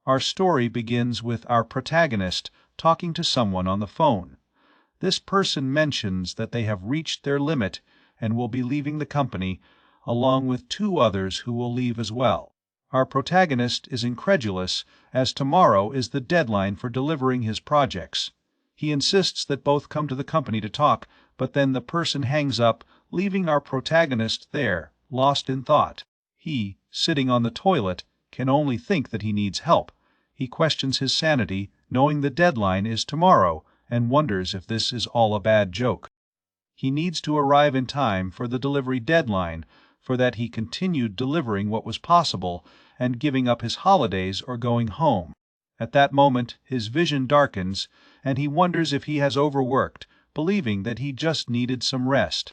Our story begins with our protagonist talking to someone on the phone. This person mentions that they have reached their limit and will be leaving the company, along with two others who will leave as well. Our protagonist is incredulous, as tomorrow is the deadline for delivering his projects. He insists that both come to the company to talk, but then the person hangs up, leaving our protagonist there, lost in thought. He, sitting on the toilet, can only think that he needs help. He questions his sanity, knowing the deadline is tomorrow, and wonders if this is all a bad joke. He needs to arrive in time for the delivery deadline, for that he continued delivering what was possible and giving up his holidays or going home. At that moment, his vision darkens, and he wonders if he has overworked, believing that he just needed some rest.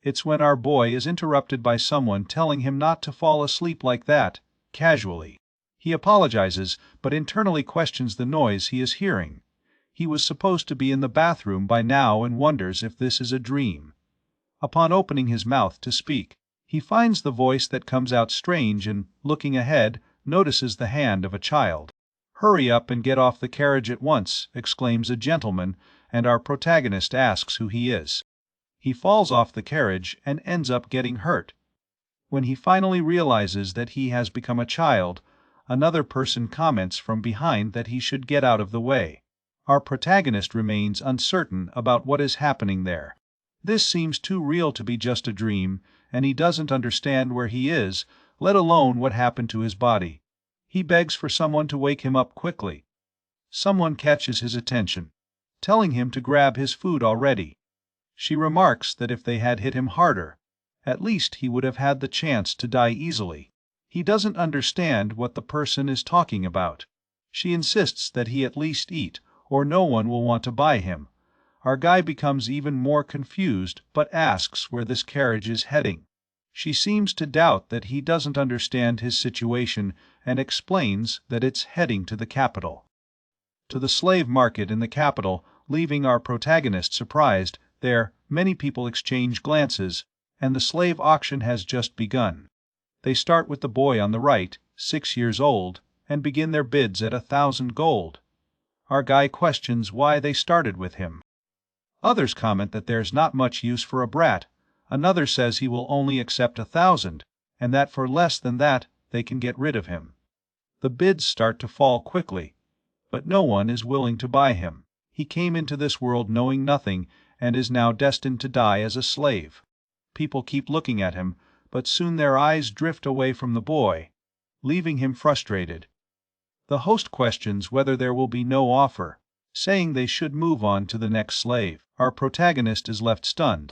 It's when our boy is interrupted by someone telling him not to fall asleep like that, casually. He apologizes, but internally questions the noise he is hearing. He was supposed to be in the bathroom by now and wonders if this is a dream. Upon opening his mouth to speak, he finds the voice that comes out strange and, looking ahead, notices the hand of a child. "Hurry up and get off the carriage at once," exclaims a gentleman, and our protagonist asks who he is. He falls off the carriage and ends up getting hurt. When he finally realizes that he has become a child, another person comments from behind that he should get out of the way. Our protagonist remains uncertain about what is happening there. This seems too real to be just a dream, and he doesn't understand where he is, let alone what happened to his body. He begs for someone to wake him up quickly. Someone catches his attention, telling him to grab his food already. She remarks that if they had hit him harder, at least he would have had the chance to die easily. He doesn't understand what the person is talking about. She insists that he at least eat, or no one will want to buy him. Our guy becomes even more confused, but asks where this carriage is heading. She seems to doubt that he doesn't understand his situation and explains that it's heading to the capital. To the slave market in the capital, leaving our protagonist surprised. There, many people exchange glances, and the slave auction has just begun. They start with the boy on the right, 6 years old, and begin their bids at 1,000 gold. Our guy questions why they started with him. Others comment that there's not much use for a brat. Another says he will only accept 1,000, and that for less than that they can get rid of him. The bids start to fall quickly, but no one is willing to buy him. He came into this world knowing nothing, and is now destined to die as a slave. People keep looking at him, but soon their eyes drift away from the boy, leaving him frustrated. The host questions whether there will be no offer, saying they should move on to the next slave. Our protagonist is left stunned.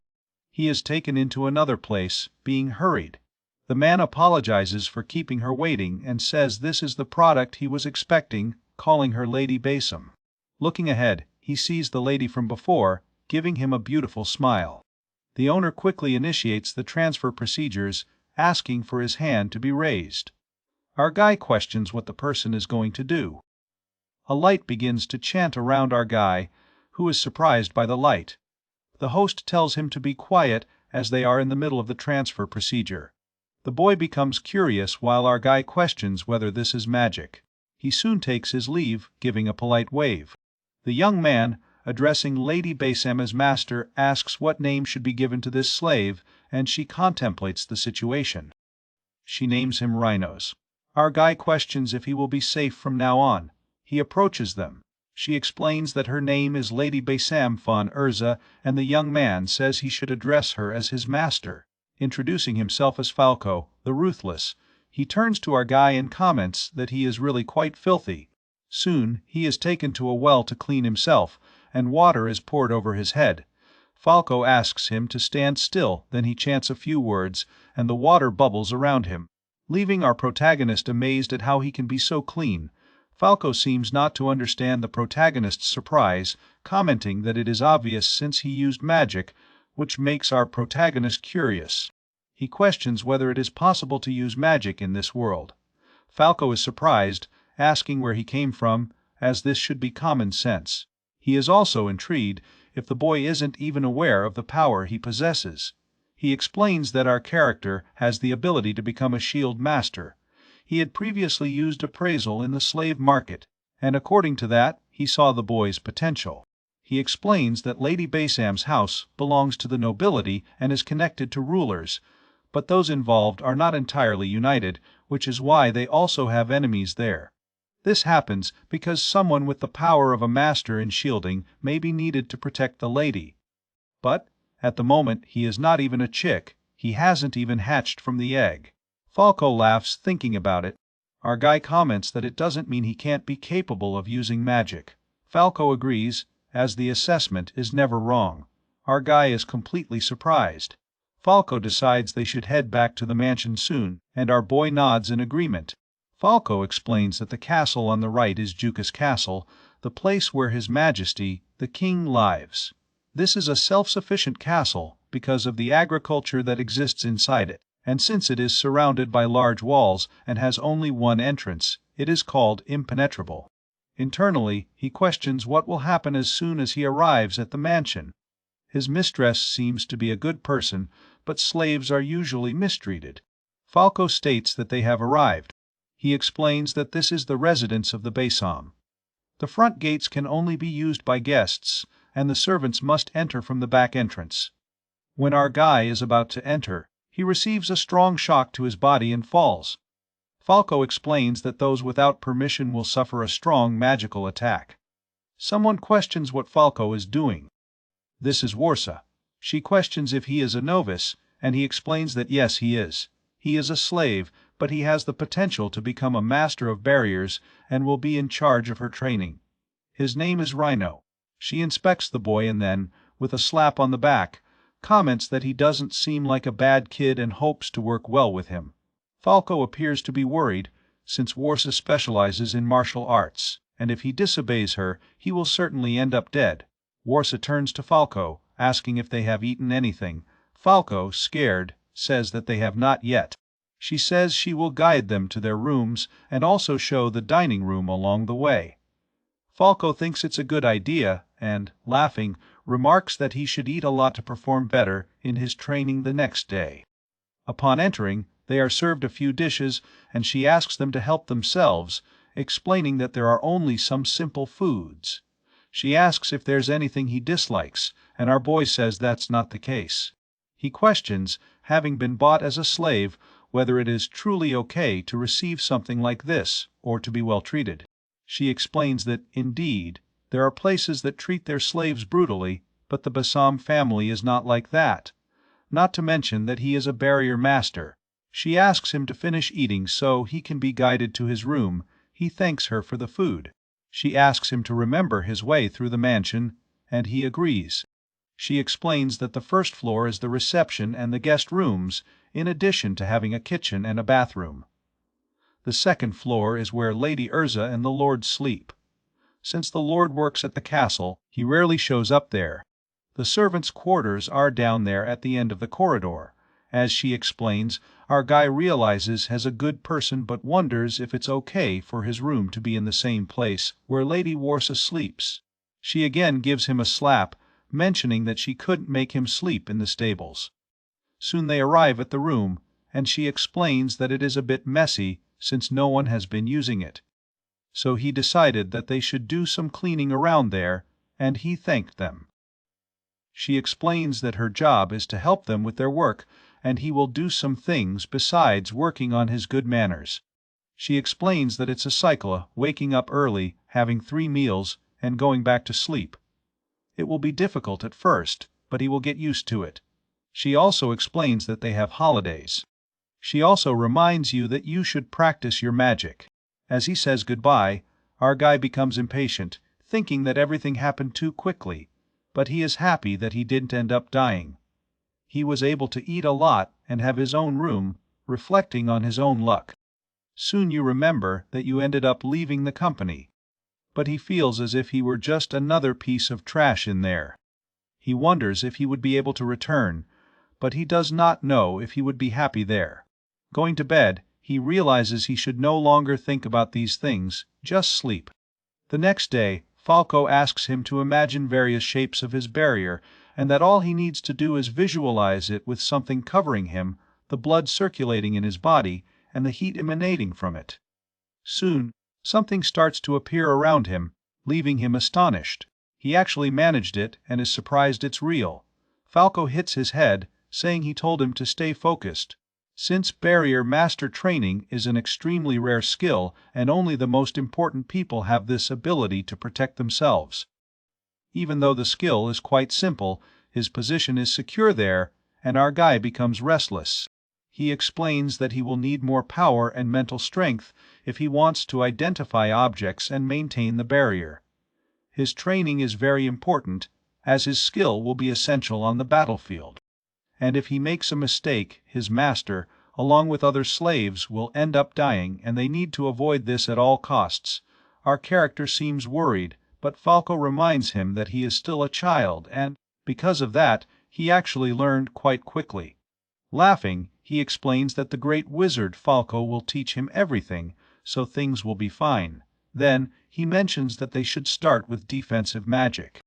He is taken into another place, being hurried. The man apologizes for keeping her waiting and says this is the product he was expecting, calling her Lady Basim. Looking ahead, he sees the lady from before, giving him a beautiful smile. The owner quickly initiates the transfer procedures, asking for his hand to be raised. Our guy questions what the person is going to do. A light begins to chant around our guy, who is surprised by the light. The host tells him to be quiet as they are in the middle of the transfer procedure. The boy becomes curious while our guy questions whether this is magic. He soon takes his leave, giving a polite wave. The young man, addressing Lady Basim as master, asks what name should be given to this slave, and she contemplates the situation. She names him Rhinos. Our guy questions if he will be safe from now on. He approaches them. She explains that her name is Lady Basim von Urza, and the young man says he should address her as his master. Introducing himself as Falco, the Ruthless, he turns to our guy and comments that he is really quite filthy. Soon, he is taken to a well to clean himself, and water is poured over his head. Falco asks him to stand still, then he chants a few words, and the water bubbles around him, leaving our protagonist amazed at how he can be so clean. Falco seems not to understand the protagonist's surprise, commenting that it is obvious since he used magic, which makes our protagonist curious. He questions whether it is possible to use magic in this world. Falco is surprised, asking where he came from, as this should be common sense. He is also intrigued if the boy isn't even aware of the power he possesses. He explains that our character has the ability to become a shield master. He had previously used appraisal in the slave market, and according to that, he saw the boy's potential. He explains that Lady Baysam's house belongs to the nobility and is connected to rulers, but those involved are not entirely united, which is why they also have enemies there. This happens because someone with the power of a master in shielding may be needed to protect the lady. But, at the moment, he is not even a chick, he hasn't even hatched from the egg. Falco laughs thinking about it. Our guy comments that it doesn't mean he can't be capable of using magic. Falco agrees, as the assessment is never wrong. Our guy is completely surprised. Falco decides they should head back to the mansion soon, and our boy nods in agreement. Falco explains that the castle on the right is Jukas Castle, the place where His Majesty, the King, lives. This is a self-sufficient castle because of the agriculture that exists inside it, and since it is surrounded by large walls and has only one entrance, it is called impenetrable. Internally, he questions what will happen as soon as he arrives at the mansion. His mistress seems to be a good person, but slaves are usually mistreated. Falco states that they have arrived. He explains that this is the residence of the Baysam. The front gates can only be used by guests, and the servants must enter from the back entrance. When our guy is about to enter, he receives a strong shock to his body and falls. Falco explains that those without permission will suffer a strong magical attack. Someone questions what Falco is doing. This is Warsa. She questions if he is a novice, and he explains that yes, he is. He is a slave, but he has the potential to become a master of barriers and will be in charge of her training. His name is Rhino. She inspects the boy and then, with a slap on the back, comments that he doesn't seem like a bad kid and hopes to work well with him. Falco appears to be worried, since Warsa specializes in martial arts, and if he disobeys her, he will certainly end up dead. Warsa turns to Falco, asking if they have eaten anything. Falco, scared, says that they have not yet. She says she will guide them to their rooms and also show the dining room along the way. Falco thinks it's a good idea and, laughing, remarks that he should eat a lot to perform better in his training the next day. Upon entering, they are served a few dishes and she asks them to help themselves, explaining that there are only some simple foods. She asks if there's anything he dislikes, and our boy says that's not the case. He questions, having been bought as a slave, whether it is truly okay to receive something like this, or to be well treated. She explains that, indeed, there are places that treat their slaves brutally, but the Bassam family is not like that. Not to mention that he is a barrier master. She asks him to finish eating so he can be guided to his room. He thanks her for the food. She asks him to remember his way through the mansion, and he agrees. She explains that the first floor is the reception and the guest rooms, in addition to having a kitchen and a bathroom. The second floor is where Lady Urza and the Lord sleep. Since the Lord works at the castle, he rarely shows up there. The servants' quarters are down there at the end of the corridor. As she explains, our guy realizes as a good person but wonders if it's okay for his room to be in the same place where Lady Warsa sleeps. She again gives him a slap, mentioning that she couldn't make him sleep in the stables. Soon they arrive at the room, and she explains that it is a bit messy since no one has been using it. So he decided that they should do some cleaning around there, and he thanked them. She explains that her job is to help them with their work, and he will do some things besides working on his good manners. She explains that it's a cycle, waking up early, having 3 meals, and going back to sleep. It will be difficult at first, but he will get used to it. She also explains that they have holidays. She also reminds you that you should practice your magic. As he says goodbye, our guy becomes impatient, thinking that everything happened too quickly, but he is happy that he didn't end up dying. He was able to eat a lot and have his own room, reflecting on his own luck. Soon you remember that you ended up leaving the company. But he feels as if he were just another piece of trash in there. He wonders if he would be able to return, but he does not know if he would be happy there. Going to bed, he realizes he should no longer think about these things, just sleep. The next day, Falco asks him to imagine various shapes of his barrier, and that all he needs to do is visualize it with something covering him, the blood circulating in his body, and the heat emanating from it. Soon, something starts to appear around him, leaving him astonished. He actually managed it and is surprised it's real. Falco hits his head, saying he told him to stay focused. Since barrier master training is an extremely rare skill and only the most important people have this ability to protect themselves. Even though the skill is quite simple, his position is secure there, and our guy becomes restless. He explains that he will need more power and mental strength if he wants to identify objects and maintain the barrier. His training is very important, as his skill will be essential on the battlefield. And if he makes a mistake, his master, along with other slaves, will end up dying, and they need to avoid this at all costs. Our character seems worried, but Falco reminds him that he is still a child, and, because of that, he actually learned quite quickly. Laughing, he explains that the great wizard Falco will teach him everything, so things will be fine. Then, he mentions that they should start with defensive magic.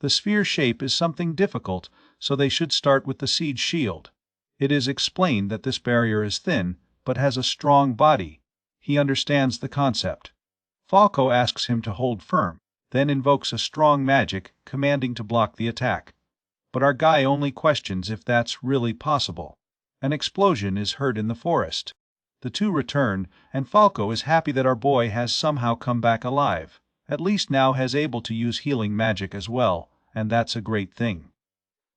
The sphere shape is something difficult, so they should start with the siege shield. It is explained that this barrier is thin, but has a strong body. He understands the concept. Falco asks him to hold firm, then invokes a strong magic, commanding to block the attack. But our guy only questions if that's really possible. An explosion is heard in the forest. The two return, and Falco is happy that our boy has somehow come back alive, at least now has able to use healing magic as well, and that's a great thing.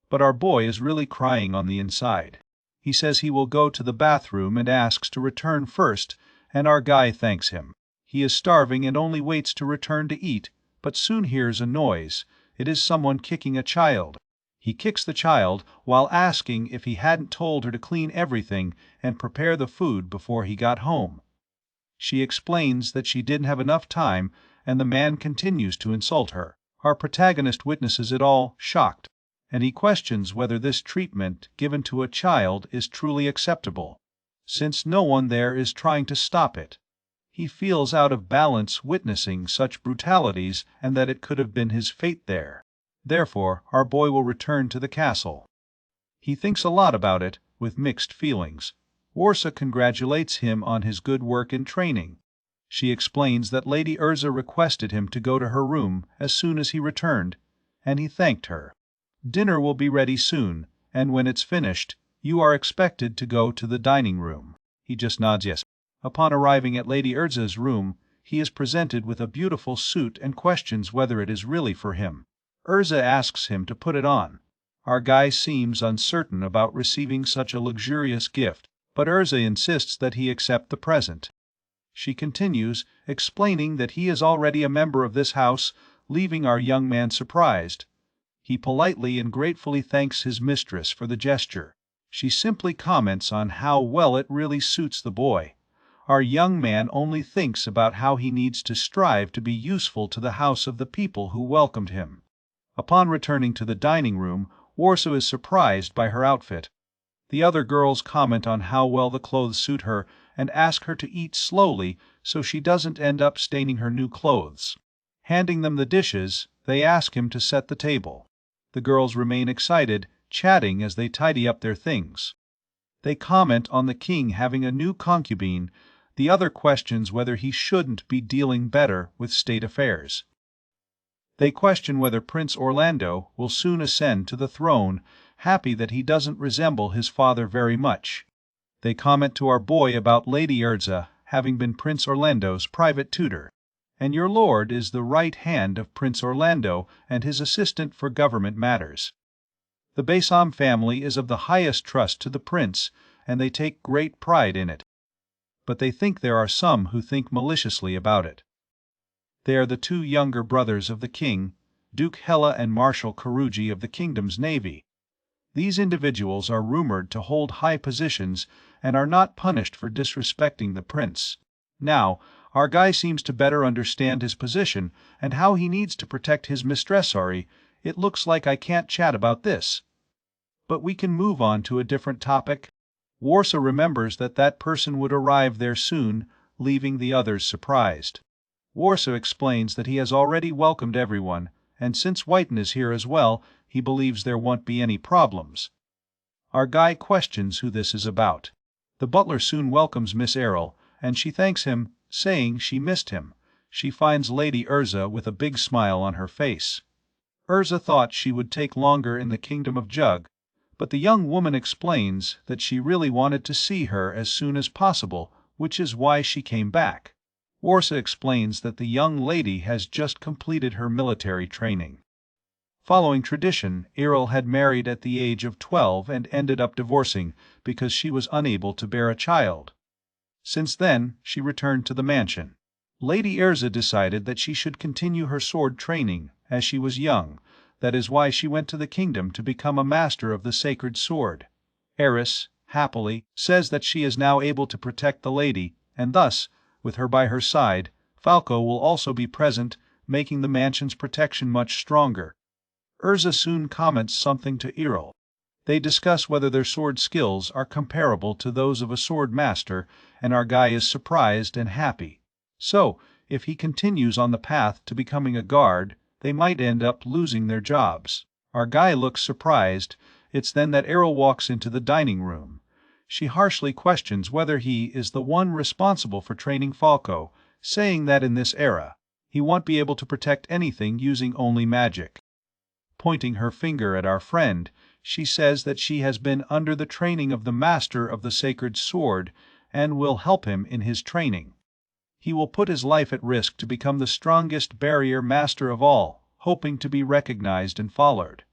But our boy is really crying on the inside. He says he will go to the bathroom and asks to return first, and our guy thanks him. He is starving and only waits to return to eat, but soon hears a noise. It is someone kicking a child. He kicks the child while asking if he hadn't told her to clean everything and prepare the food before he got home. She explains that she didn't have enough time, and the man continues to insult her. Our protagonist witnesses it all, shocked, and he questions whether this treatment given to a child is truly acceptable, since no one there is trying to stop it. He feels out of balance witnessing such brutalities and that it could have been his fate there. Therefore, our boy will return to the castle. He thinks a lot about it, with mixed feelings. Warsa congratulates him on his good work in training. She explains that Lady Urza requested him to go to her room as soon as he returned, and he thanked her. Dinner will be ready soon, and when it's finished, you are expected to go to the dining room. He just nods yes. Upon arriving at Lady Urza's room, he is presented with a beautiful suit and questions whether it is really for him. Urza asks him to put it on. Our guy seems uncertain about receiving such a luxurious gift, but Urza insists that he accept the present. She continues, explaining that he is already a member of this house, leaving our young man surprised. He politely and gratefully thanks his mistress for the gesture. She simply comments on how well it really suits the boy. Our young man only thinks about how he needs to strive to be useful to the house of the people who welcomed him. Upon returning to the dining room, Warsaw is surprised by her outfit. The other girls comment on how well the clothes suit her and ask her to eat slowly so she doesn't end up staining her new clothes. Handing them the dishes, they ask him to set the table. The girls remain excited, chatting as they tidy up their things. They comment on the king having a new concubine. The other questions whether he shouldn't be dealing better with state affairs. They question whether Prince Orlando will soon ascend to the throne, happy that he doesn't resemble his father very much. They comment to our boy about Lady Urza having been Prince Orlando's private tutor, and your lord is the right hand of Prince Orlando and his assistant for government matters. The Besam family is of the highest trust to the prince, and they take great pride in it. But they think there are some who think maliciously about it. They are the two younger brothers of the king, Duke Hela and Marshal Karuji of the kingdom's navy. These individuals are rumored to hold high positions and are not punished for disrespecting the prince. Now, our guy seems to better understand his position and how he needs to protect his mistress. Sorry, it looks like I can't chat about this. But we can move on to a different topic. Warsaw remembers that that person would arrive there soon, leaving the others surprised. Warsaw explains that he has already welcomed everyone, and since Whiten is here as well, he believes there won't be any problems. Our guy questions who this is about. The butler soon welcomes Miss Errol, and she thanks him, saying she missed him. She finds Lady Urza with a big smile on her face. Urza thought she would take longer in the Kingdom of Jug, but the young woman explains that she really wanted to see her as soon as possible, which is why she came back. Warsa explains that the young lady has just completed her military training. Following tradition, Errol had married at the age of 12 and ended up divorcing because she was unable to bear a child. Since then, she returned to the mansion. Lady Erza decided that she should continue her sword training, as she was young. That is why she went to the kingdom to become a master of the sacred sword. Eris, happily, says that she is now able to protect the lady, and thus, with her by her side, Falco will also be present, making the mansion's protection much stronger. Urza soon comments something to Errol. They discuss whether their sword skills are comparable to those of a sword master, and our guy is surprised and happy. So, if he continues on the path to becoming a guard, they might end up losing their jobs. Our guy looks surprised. It's then that Errol walks into the dining room. She harshly questions whether he is the one responsible for training Falco, saying that in this era, he won't be able to protect anything using only magic. Pointing her finger at our friend, she says that she has been under the training of the master of the sacred sword and will help him in his training. He will put his life at risk to become the strongest barrier master of all, hoping to be recognized and followed.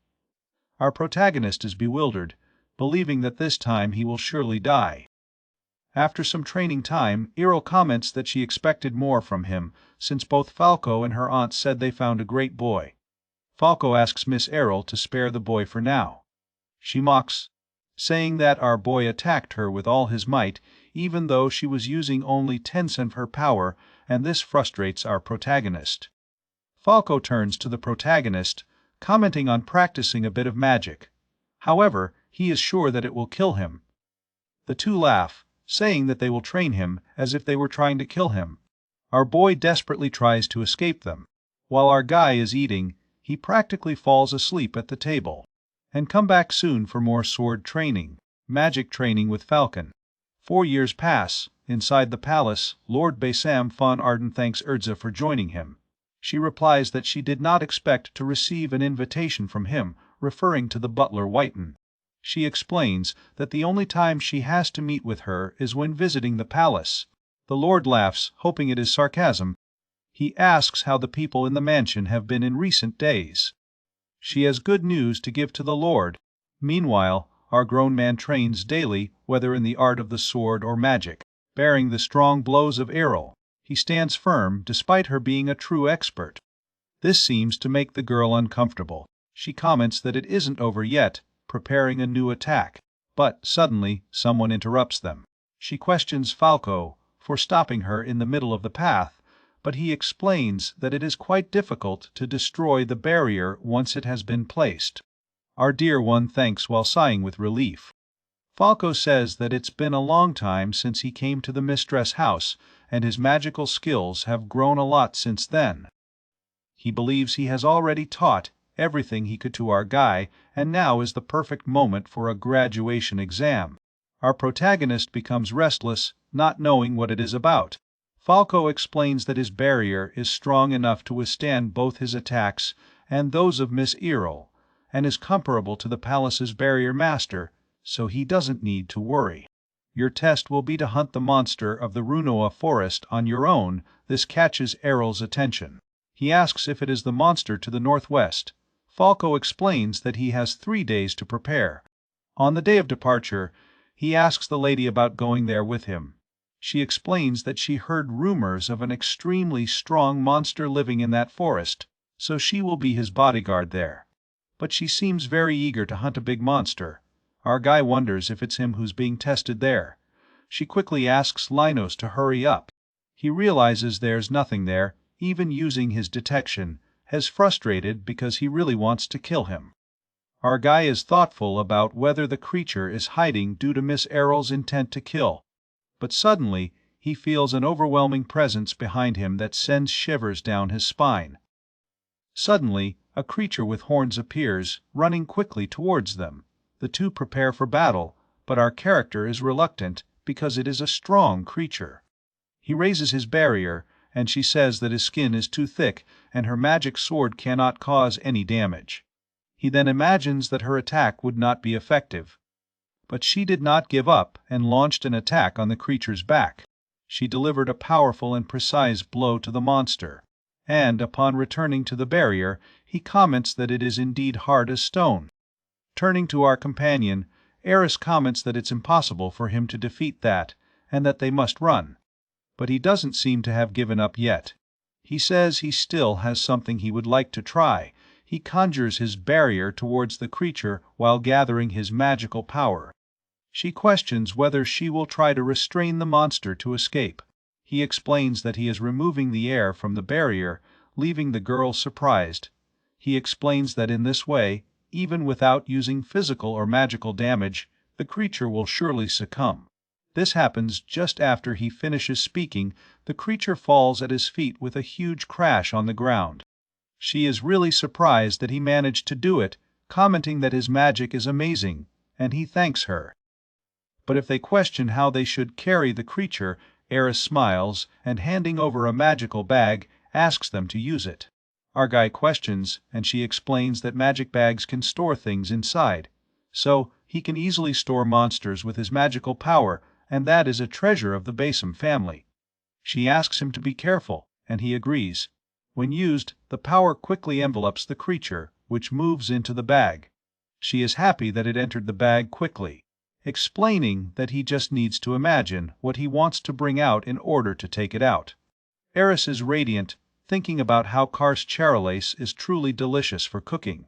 Our protagonist is bewildered, believing that this time he will surely die. After some training time, Errol comments that she expected more from him, since both Falco and her aunt said they found a great boy. Falco asks Miss Errol to spare the boy for now. She mocks, saying that our boy attacked her with all his might, even though she was using only 10% of her power, and this frustrates our protagonist. Falco turns to the protagonist, commenting on practicing a bit of magic. However, he is sure that it will kill him. The two laugh, saying that they will train him as if they were trying to kill him. Our boy desperately tries to escape them. While our guy is eating, he practically falls asleep at the table. And come back soon for more sword training, magic training with Falcon. 4 years pass. Inside the palace, Lord Bassam von Arden thanks Urza for joining him. She replies that she did not expect to receive an invitation from him, referring to the butler Whiten. She explains that the only time she has to meet with her is when visiting the palace. The Lord laughs, hoping it is sarcasm. He asks how the people in the mansion have been in recent days. She has good news to give to the Lord. Meanwhile, our grown man trains daily, whether in the art of the sword or magic, bearing the strong blows of Errol. He stands firm despite her being a true expert. This seems to make the girl uncomfortable. She comments that it isn't over yet, preparing a new attack. But suddenly, someone interrupts them. She questions Falco for stopping her in the middle of the path, but he explains that it is quite difficult to destroy the barrier once it has been placed. Our dear one thanks while sighing with relief. Falco says that it's been a long time since he came to the mistress house, and his magical skills have grown a lot since then. He believes he has already taught everything he could to our guy, and now is the perfect moment for a graduation exam. Our protagonist becomes restless, not knowing what it is about. Falco explains that his barrier is strong enough to withstand both his attacks and those of Miss Errol, and is comparable to the palace's barrier master, so he doesn't need to worry. Your test will be to hunt the monster of the Runoa forest on your own. This catches Errol's attention. He asks if it is the monster to the northwest. Falco explains that he has 3 days to prepare. On the day of departure, he asks the lady about going there with him. She explains that she heard rumors of an extremely strong monster living in that forest, so she will be his bodyguard there. But she seems very eager to hunt a big monster. Our guy wonders if it's him who's being tested there. She quickly asks Linos to hurry up. He realizes there's nothing there, even using his detection, is frustrated because he really wants to kill him. Our guy is thoughtful about whether the creature is hiding due to Miss Errol's intent to kill. But suddenly, he feels an overwhelming presence behind him that sends shivers down his spine. Suddenly, a creature with horns appears, running quickly towards them. The two prepare for battle, but our character is reluctant, because it is a strong creature. He raises his barrier, and she says that his skin is too thick and her magic sword cannot cause any damage. He then imagines that her attack would not be effective. But she did not give up and launched an attack on the creature's back. She delivered a powerful and precise blow to the monster, and upon returning to the barrier, he comments that it is indeed hard as stone. Turning to our companion, Eris comments that it's impossible for him to defeat that, and that they must run. But he doesn't seem to have given up yet. He says he still has something he would like to try. He conjures his barrier towards the creature while gathering his magical power. She questions whether she will try to restrain the monster to escape. He explains that he is removing the air from the barrier, leaving the girl surprised. He explains that in this way, even without using physical or magical damage, the creature will surely succumb. This happens just after he finishes speaking. The creature falls at his feet with a huge crash on the ground. She is really surprised that he managed to do it, commenting that his magic is amazing, and he thanks her. But if they question how they should carry the creature, Eris smiles and, handing over a magical bag, asks them to use it. Our guy questions, and she explains that magic bags can store things inside, so he can easily store monsters with his magical power, and that is a treasure of the Basim family. She asks him to be careful, and he agrees. When used, the power quickly envelops the creature, which moves into the bag. She is happy that it entered the bag quickly, explaining that he just needs to imagine what he wants to bring out in order to take it out. Eris is radiant, thinking about how Kars charolace is truly delicious for cooking.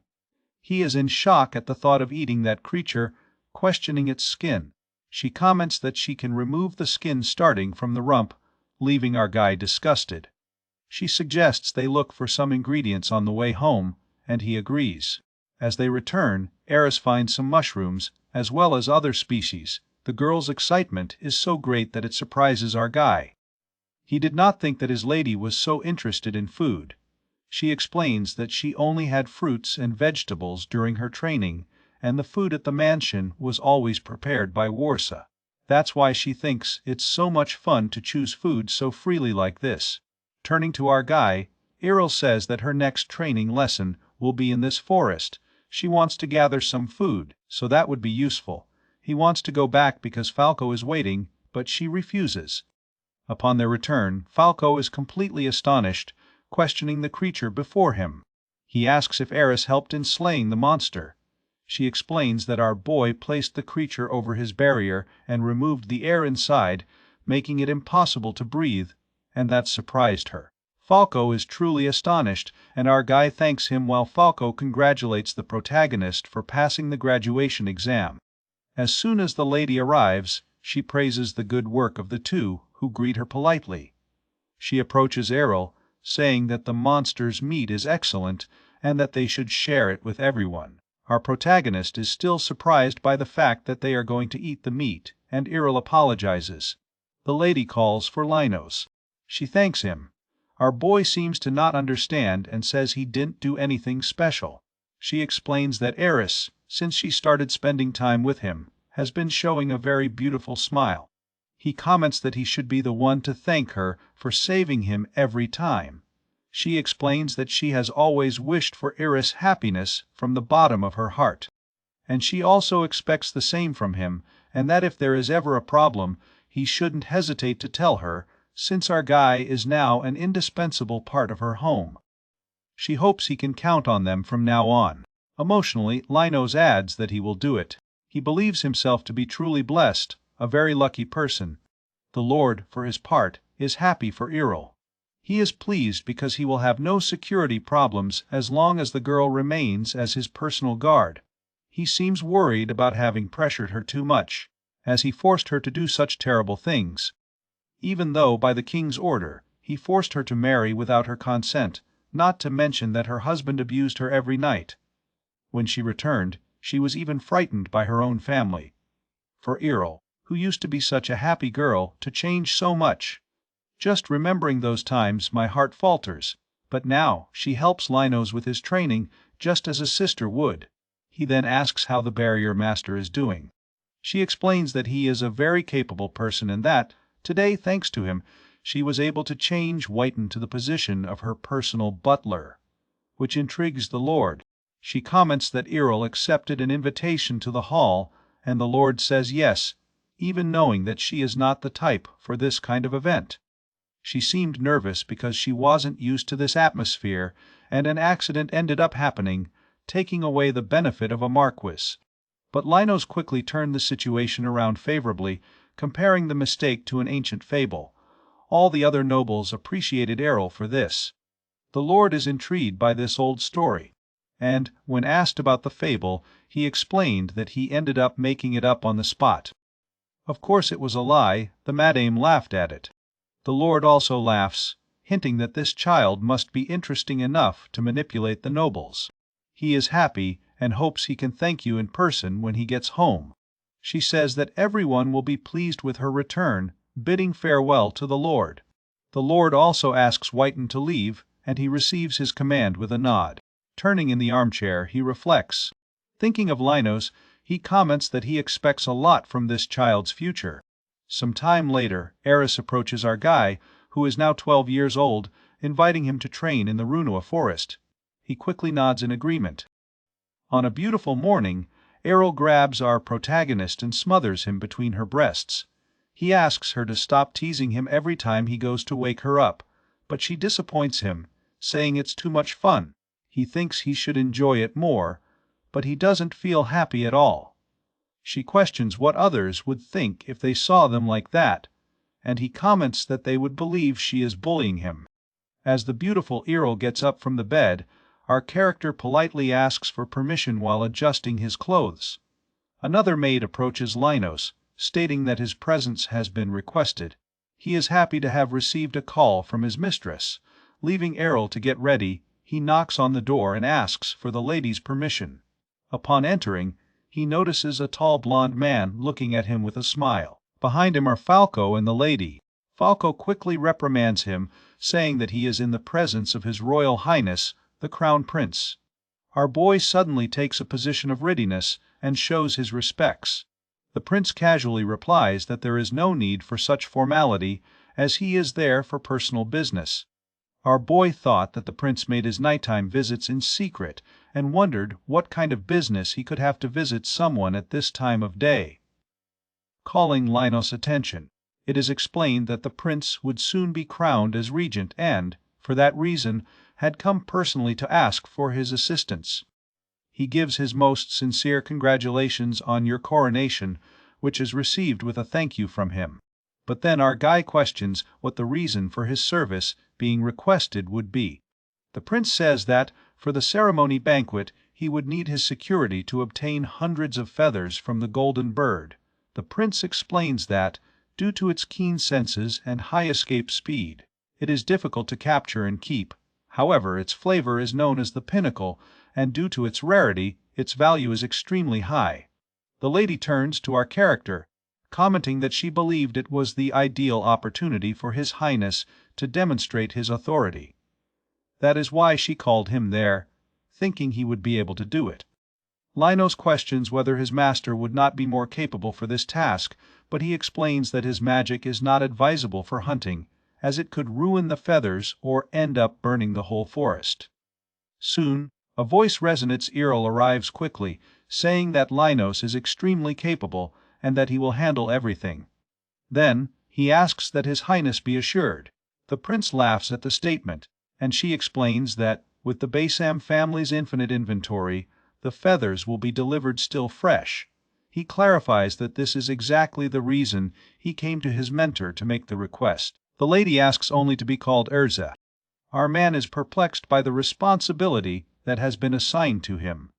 He is in shock at the thought of eating that creature, questioning its skin. She comments that she can remove the skin starting from the rump, leaving our guy disgusted. She suggests they look for some ingredients on the way home, and he agrees. As they return, Eris finds some mushrooms, as well as other species. The girl's excitement is so great that it surprises our guy. He did not think that his lady was so interested in food. She explains that she only had fruits and vegetables during her training, and the food at the mansion was always prepared by Warsa. That's why she thinks it's so much fun to choose food so freely like this. Turning to our guy, Errol says that her next training lesson will be in this forest. She wants to gather some food, so that would be useful. He wants to go back because Falco is waiting, but she refuses. Upon their return, Falco is completely astonished, questioning the creature before him. He asks if Eris helped in slaying the monster. She explains that our boy placed the creature over his barrier and removed the air inside, making it impossible to breathe, and that surprised her. Falco is truly astonished, and our guy thanks him while Falco congratulates the protagonist for passing the graduation exam. As soon as the lady arrives, she praises the good work of the two, who greet her politely. She approaches Errol, saying that the monster's meat is excellent and that they should share it with everyone. Our protagonist is still surprised by the fact that they are going to eat the meat, and Errol apologizes. The lady calls for Linos. She thanks him. Our boy seems to not understand and says he didn't do anything special. She explains that Eris, since she started spending time with him, has been showing a very beautiful smile. He comments that he should be the one to thank her for saving him every time. She explains that she has always wished for Eris' happiness from the bottom of her heart. And she also expects the same from him, and that if there is ever a problem, he shouldn't hesitate to tell her, since our guy is now an indispensable part of her home. She hopes he can count on them from now on. Emotionally, Linos adds that he will do it. He believes himself to be truly blessed, a very lucky person. The Lord, for his part, is happy for Errol. He is pleased because he will have no security problems as long as the girl remains as his personal guard. He seems worried about having pressured her too much, as he forced her to do such terrible things. Even though by the king's order, he forced her to marry without her consent, not to mention that her husband abused her every night. When she returned, she was even frightened by her own family. For Errol, who used to be such a happy girl, to change so much. Just remembering those times my heart falters, but now she helps Linos with his training just as a sister would. He then asks how the barrier master is doing. She explains that he is a very capable person and that, today, thanks to him, she was able to change Whiten to the position of her personal butler, which intrigues the Lord. She comments that Earl accepted an invitation to the hall, and the Lord says yes, even knowing that she is not the type for this kind of event. She seemed nervous because she wasn't used to this atmosphere, and an accident ended up happening, taking away the benefit of a marquis. But Linos quickly turned the situation around favorably, comparing the mistake to an ancient fable. All the other nobles appreciated Errol for this. The Lord is intrigued by this old story, and, when asked about the fable, he explained that he ended up making it up on the spot. Of course it was a lie, the Madame laughed at it. The Lord also laughs, hinting that this child must be interesting enough to manipulate the nobles. He is happy and hopes he can thank you in person when he gets home. She says that everyone will be pleased with her return, bidding farewell to the Lord. The Lord also asks Whiten to leave, and he receives his command with a nod. Turning in the armchair, he reflects. Thinking of Linos, he comments that he expects a lot from this child's future. Some time later, Eris approaches our guy, who is now 12 years old, inviting him to train in the Runua forest. He quickly nods in agreement. On a beautiful morning, Errol grabs our protagonist and smothers him between her breasts. He asks her to stop teasing him every time he goes to wake her up, but she disappoints him, saying it's too much fun. He thinks he should enjoy it more, but he doesn't feel happy at all. She questions what others would think if they saw them like that, and he comments that they would believe she is bullying him. As the beautiful Errol gets up from the bed, our character politely asks for permission while adjusting his clothes. Another maid approaches Linos, stating that his presence has been requested. He is happy to have received a call from his mistress. Leaving Errol to get ready, he knocks on the door and asks for the lady's permission. Upon entering, he notices a tall blond man looking at him with a smile. Behind him are Falco and the lady. Falco quickly reprimands him, saying that he is in the presence of His Royal Highness, the Crown Prince. Our boy suddenly takes a position of readiness and shows his respects. The prince casually replies that there is no need for such formality, as he is there for personal business. Our boy thought that the prince made his nighttime visits in secret and wondered what kind of business he could have to visit someone at this time of day. Calling Linos' attention, it is explained that the prince would soon be crowned as regent and, for that reason, had come personally to ask for his assistance. He gives his most sincere congratulations on your coronation, which is received with a thank you from him. But then our guy questions what the reason for his service being requested would be. The prince says that, for the ceremony banquet, he would need his security to obtain hundreds of feathers from the golden bird. The prince explains that, due to its keen senses and high escape speed, it is difficult to capture and keep. However, its flavor is known as the pinnacle, and due to its rarity, its value is extremely high. The lady turns to our character, commenting that she believed it was the ideal opportunity for His Highness to demonstrate his authority. That is why she called him there, thinking he would be able to do it. Linos questions whether his master would not be more capable for this task, but he explains that his magic is not advisable for hunting, as it could ruin the feathers or end up burning the whole forest. Soon, a voice resonates Earl arrives quickly, saying that Linos is extremely capable and that he will handle everything. Then, he asks that His Highness be assured. The prince laughs at the statement, and she explains that, with the Baysam family's infinite inventory, the feathers will be delivered still fresh. He clarifies that this is exactly the reason he came to his mentor to make the request. The lady asks only to be called Urza. Our man is perplexed by the responsibility that has been assigned to him.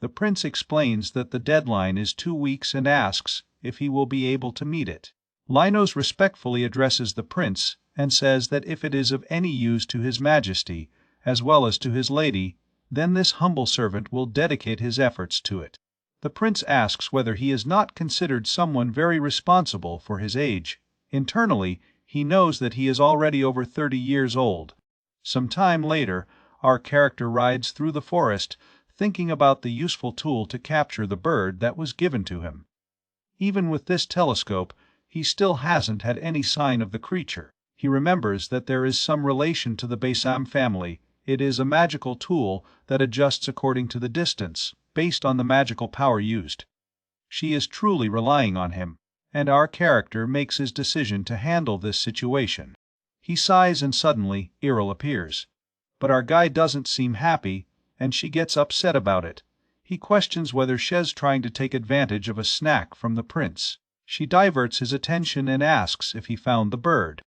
The prince explains that the deadline is 2 weeks and asks if he will be able to meet it. Linos respectfully addresses the prince and says that if it is of any use to His Majesty, as well as to his lady, then this humble servant will dedicate his efforts to it. The prince asks whether he is not considered someone very responsible for his age. Internally, he knows that he is already over 30 years old. Some time later, our character rides through the forest, thinking about the useful tool to capture the bird that was given to him. Even with this telescope, he still hasn't had any sign of the creature. He remembers that there is some relation to the Besam family. It is a magical tool that adjusts according to the distance, based on the magical power used. She is truly relying on him, and our character makes his decision to handle this situation. He sighs and suddenly Errol appears. But our guy doesn't seem happy, and she gets upset about it. He questions whether she's trying to take advantage of a snack from the prince. She diverts his attention and asks if he found the bird.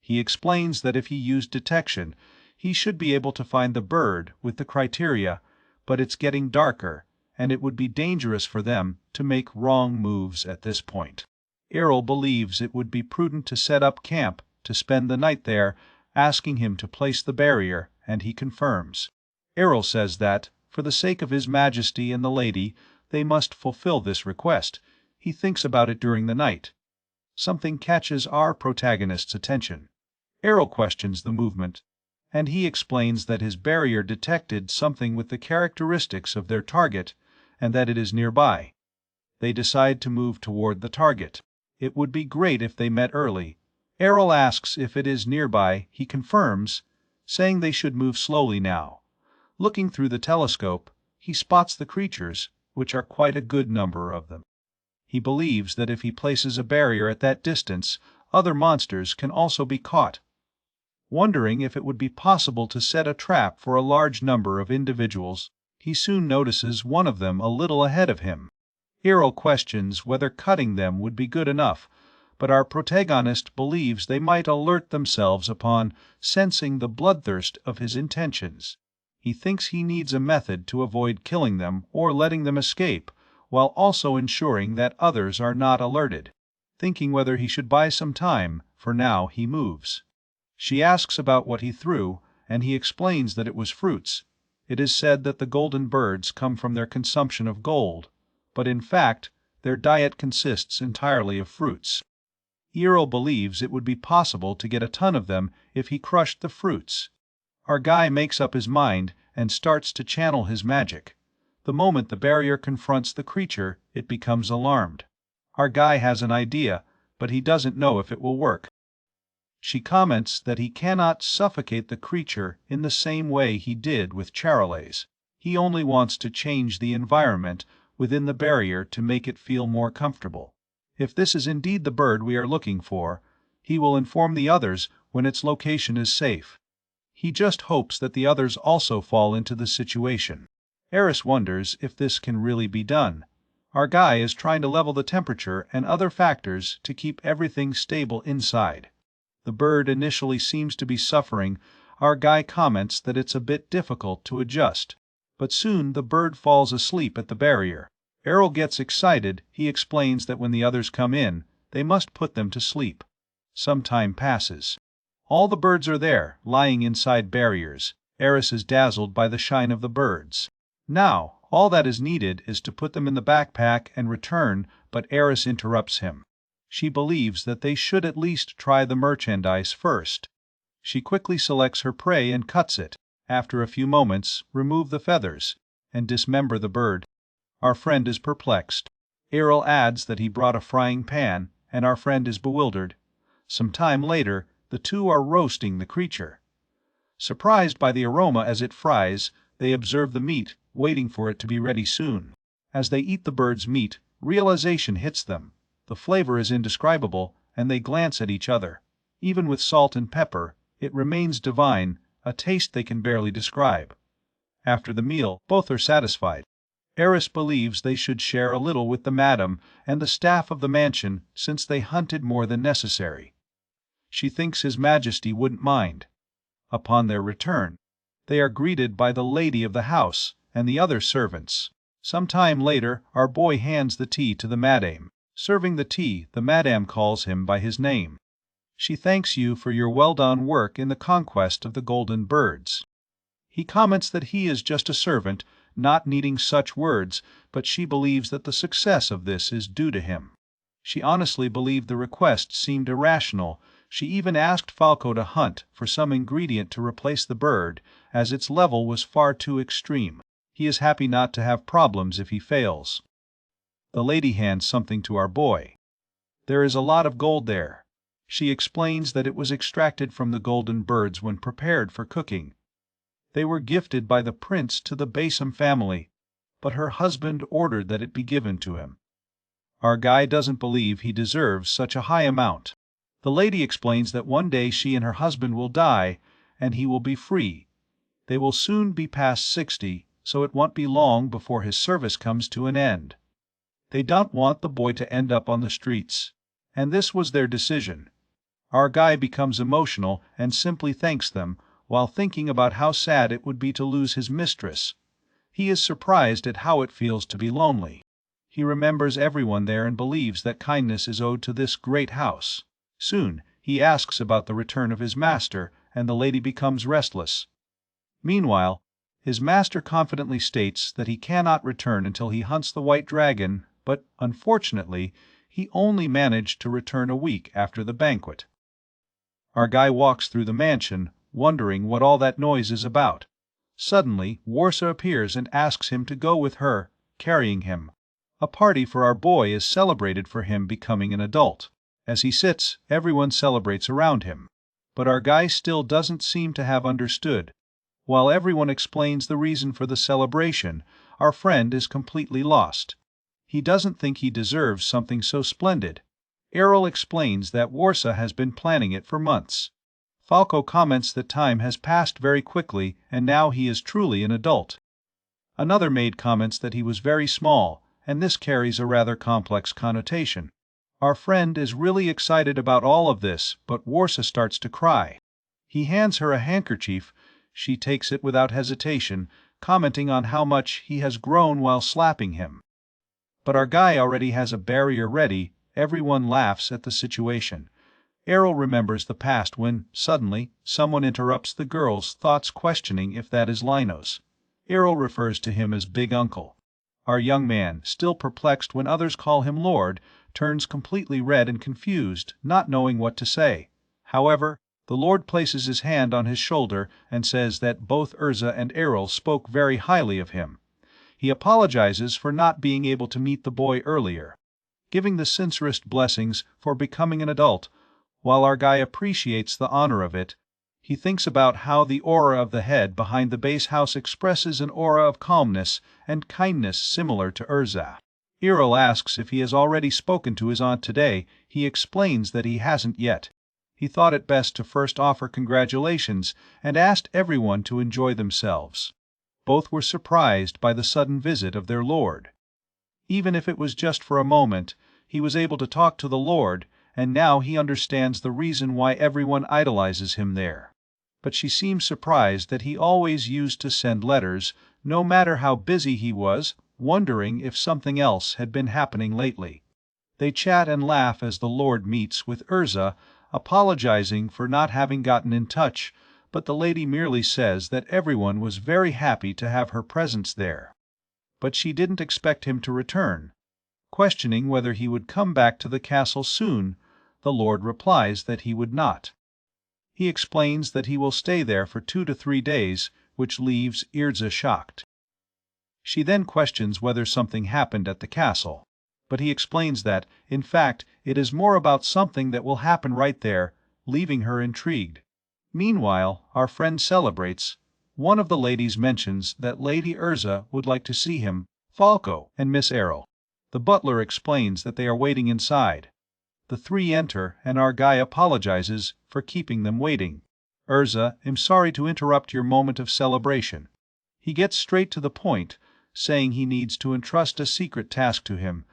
He explains that if he used detection, he should be able to find the bird with the criteria, but it's getting darker, and it would be dangerous for them to make wrong moves at this point. Errol believes it would be prudent to set up camp to spend the night there, asking him to place the barrier, and he confirms. Errol says that, for the sake of His Majesty and the lady, they must fulfill this request. He thinks about it during the night. Something catches our protagonist's attention. Errol questions the movement, and he explains that his barrier detected something with the characteristics of their target, and that it is nearby. They decide to move toward the target. It would be great if they met early. Errol asks if it is nearby. He confirms, saying they should move slowly now. Looking through the telescope, he spots the creatures, which are quite a good number of them. He believes that if he places a barrier at that distance, other monsters can also be caught. Wondering if it would be possible to set a trap for a large number of individuals, he soon notices one of them a little ahead of him. Errol questions whether cutting them would be good enough, but our protagonist believes they might alert themselves upon sensing the bloodthirst of his intentions. He thinks he needs a method to avoid killing them or letting them escape, while also ensuring that others are not alerted. Thinking whether he should buy some time, for now he moves. She asks about what he threw, and he explains that it was fruits. It is said that the golden birds come from their consumption of gold, but in fact, their diet consists entirely of fruits. Errol believes it would be possible to get a ton of them if he crushed the fruits. Our guy makes up his mind and starts to channel his magic. The moment the barrier confronts the creature, it becomes alarmed. Our guy has an idea, but he doesn't know if it will work. She comments that he cannot suffocate the creature in the same way he did with Charolais. He only wants to change the environment within the barrier to make it feel more comfortable. If this is indeed the bird we are looking for, he will inform the others when its location is safe. He just hopes that the others also fall into the situation. Eris wonders if this can really be done. Our guy is trying to level the temperature and other factors to keep everything stable inside. The bird initially seems to be suffering. Our guy comments that it's a bit difficult to adjust. But soon the bird falls asleep at the barrier. Errol gets excited. He explains that when the others come in, they must put them to sleep. Some time passes. All the birds are there, lying inside barriers. Eris is dazzled by the shine of the birds. Now, all that is needed is to put them in the backpack and return, but Eris interrupts him. She believes that they should at least try the merchandise first. She quickly selects her prey and cuts it. After a few moments, remove the feathers, and dismember the bird. Our friend is perplexed. Errol adds that he brought a frying pan, and our friend is bewildered. Some time later, the two are roasting the creature. Surprised by the aroma as it fries, they observe the meat, waiting for it to be ready soon. As they eat the bird's meat, realization hits them. The flavor is indescribable, and they glance at each other. Even with salt and pepper, it remains divine, a taste they can barely describe. After the meal, both are satisfied. Eris believes they should share a little with the madam and the staff of the mansion, since they hunted more than necessary. She thinks His Majesty wouldn't mind. Upon their return, they are greeted by the lady of the house and the other servants. Some time later, our boy hands the tea to the madame. Serving the tea, the madame calls him by his name. She thanks you for your well-done work in the conquest of the golden birds. He comments that he is just a servant, not needing such words, but she believes that the success of this is due to him. She honestly believed the request seemed irrational. She even asked Falco to hunt for some ingredient to replace the bird, as its level was far too extreme. He is happy not to have problems if he fails. The lady hands something to our boy. There is a lot of gold there. She explains that it was extracted from the golden birds when prepared for cooking. They were gifted by the prince to the Basim family, but her husband ordered that it be given to him. Our guy doesn't believe he deserves such a high amount. The lady explains that one day she and her husband will die, and he will be free. They will soon be past 60, so it won't be long before his service comes to an end. They don't want the boy to end up on the streets, and this was their decision. Our guy becomes emotional and simply thanks them, while thinking about how sad it would be to lose his mistress. He is surprised at how it feels to be lonely. He remembers everyone there and believes that kindness is owed to this great house. Soon, he asks about the return of his master, and the lady becomes restless. Meanwhile, his master confidently states that he cannot return until he hunts the white dragon, but unfortunately, he only managed to return a week after the banquet. Our guy walks through the mansion, wondering what all that noise is about. Suddenly, Warsa appears and asks him to go with her, carrying him. A party for our boy is celebrated for him becoming an adult. As he sits, everyone celebrates around him. But our guy still doesn't seem to have understood. While everyone explains the reason for the celebration, our friend is completely lost. He doesn't think he deserves something so splendid. Errol explains that Warsa has been planning it for months. Falco comments that time has passed very quickly and now he is truly an adult. Another maid comments that he was very small, and this carries a rather complex connotation. Our friend is really excited about all of this, but Warsa starts to cry. He hands her a handkerchief. She takes it without hesitation, commenting on how much he has grown while slapping him. But our guy already has a barrier ready. Everyone laughs at the situation. Errol remembers the past when, suddenly, someone interrupts the girl's thoughts, questioning if that is Linos. Errol refers to him as Big Uncle. Our young man, still perplexed when others call him Lord, turns completely red and confused, not knowing what to say. However, the Lord places his hand on his shoulder and says that both Urza and Errol spoke very highly of him. He apologizes for not being able to meet the boy earlier, giving the sincerest blessings for becoming an adult. While our guy appreciates the honor of it, he thinks about how the aura of the head behind the base house expresses an aura of calmness and kindness similar to Urza. Errol asks if he has already spoken to his aunt today. He explains that he hasn't yet. He thought it best to first offer congratulations and asked everyone to enjoy themselves. Both were surprised by the sudden visit of their lord. Even if it was just for a moment, he was able to talk to the Lord, and now he understands the reason why everyone idolizes him there. But she seems surprised that he always used to send letters, no matter how busy he was, wondering if something else had been happening lately. They chat and laugh as the Lord meets with Urza, apologizing for not having gotten in touch, but the lady merely says that everyone was very happy to have her presence there. But she didn't expect him to return. Questioning whether he would come back to the castle soon, the Lord replies that he would not. He explains that he will stay there for 2 to 3 days, which leaves Urza shocked. She then questions whether something happened at the castle, but he explains that, in fact, it is more about something that will happen right there, leaving her intrigued. Meanwhile, our friend celebrates. One of the ladies mentions that Lady Urza would like to see him, Falco, and Miss Errol. The butler explains that they are waiting inside. The three enter, and our guy apologizes for keeping them waiting. Urza, I'm sorry to interrupt your moment of celebration. He gets straight to the point, saying he needs to entrust a secret task to him.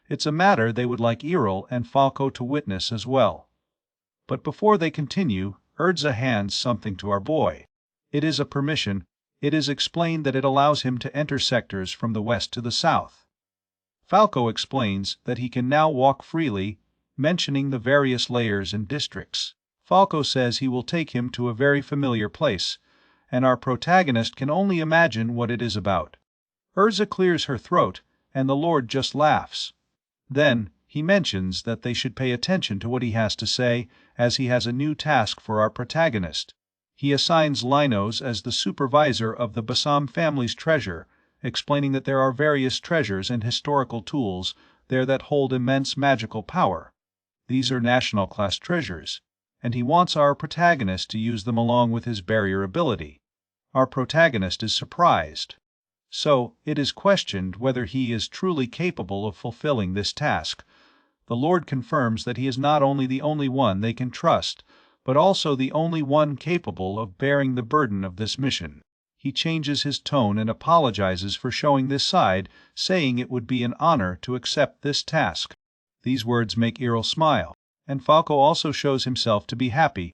It's a matter they would like Errol and Falco to witness as well. But before they continue, Urza hands something to our boy. It is a permission. It is explained that it allows him to enter sectors from the west to the south. Falco explains that he can now walk freely, mentioning the various layers and districts. Falco says he will take him to a very familiar place, and our protagonist can only imagine what it is about. Urza clears her throat, and the Lord just laughs. Then he mentions that they should pay attention to what he has to say, as he has a new task for our protagonist. He assigns Linos as the supervisor of the Basim family's treasure, explaining that there are various treasures and historical tools there that hold immense magical power. These are national class treasures, and he wants our protagonist to use them along with his barrier ability. Our protagonist is surprised. So, it is questioned whether he is truly capable of fulfilling this task. The Lord confirms that he is not only the only one they can trust, but also the only one capable of bearing the burden of this mission. He changes his tone and apologizes for showing this side, saying it would be an honor to accept this task. These words make Errol smile, and Falco also shows himself to be happy.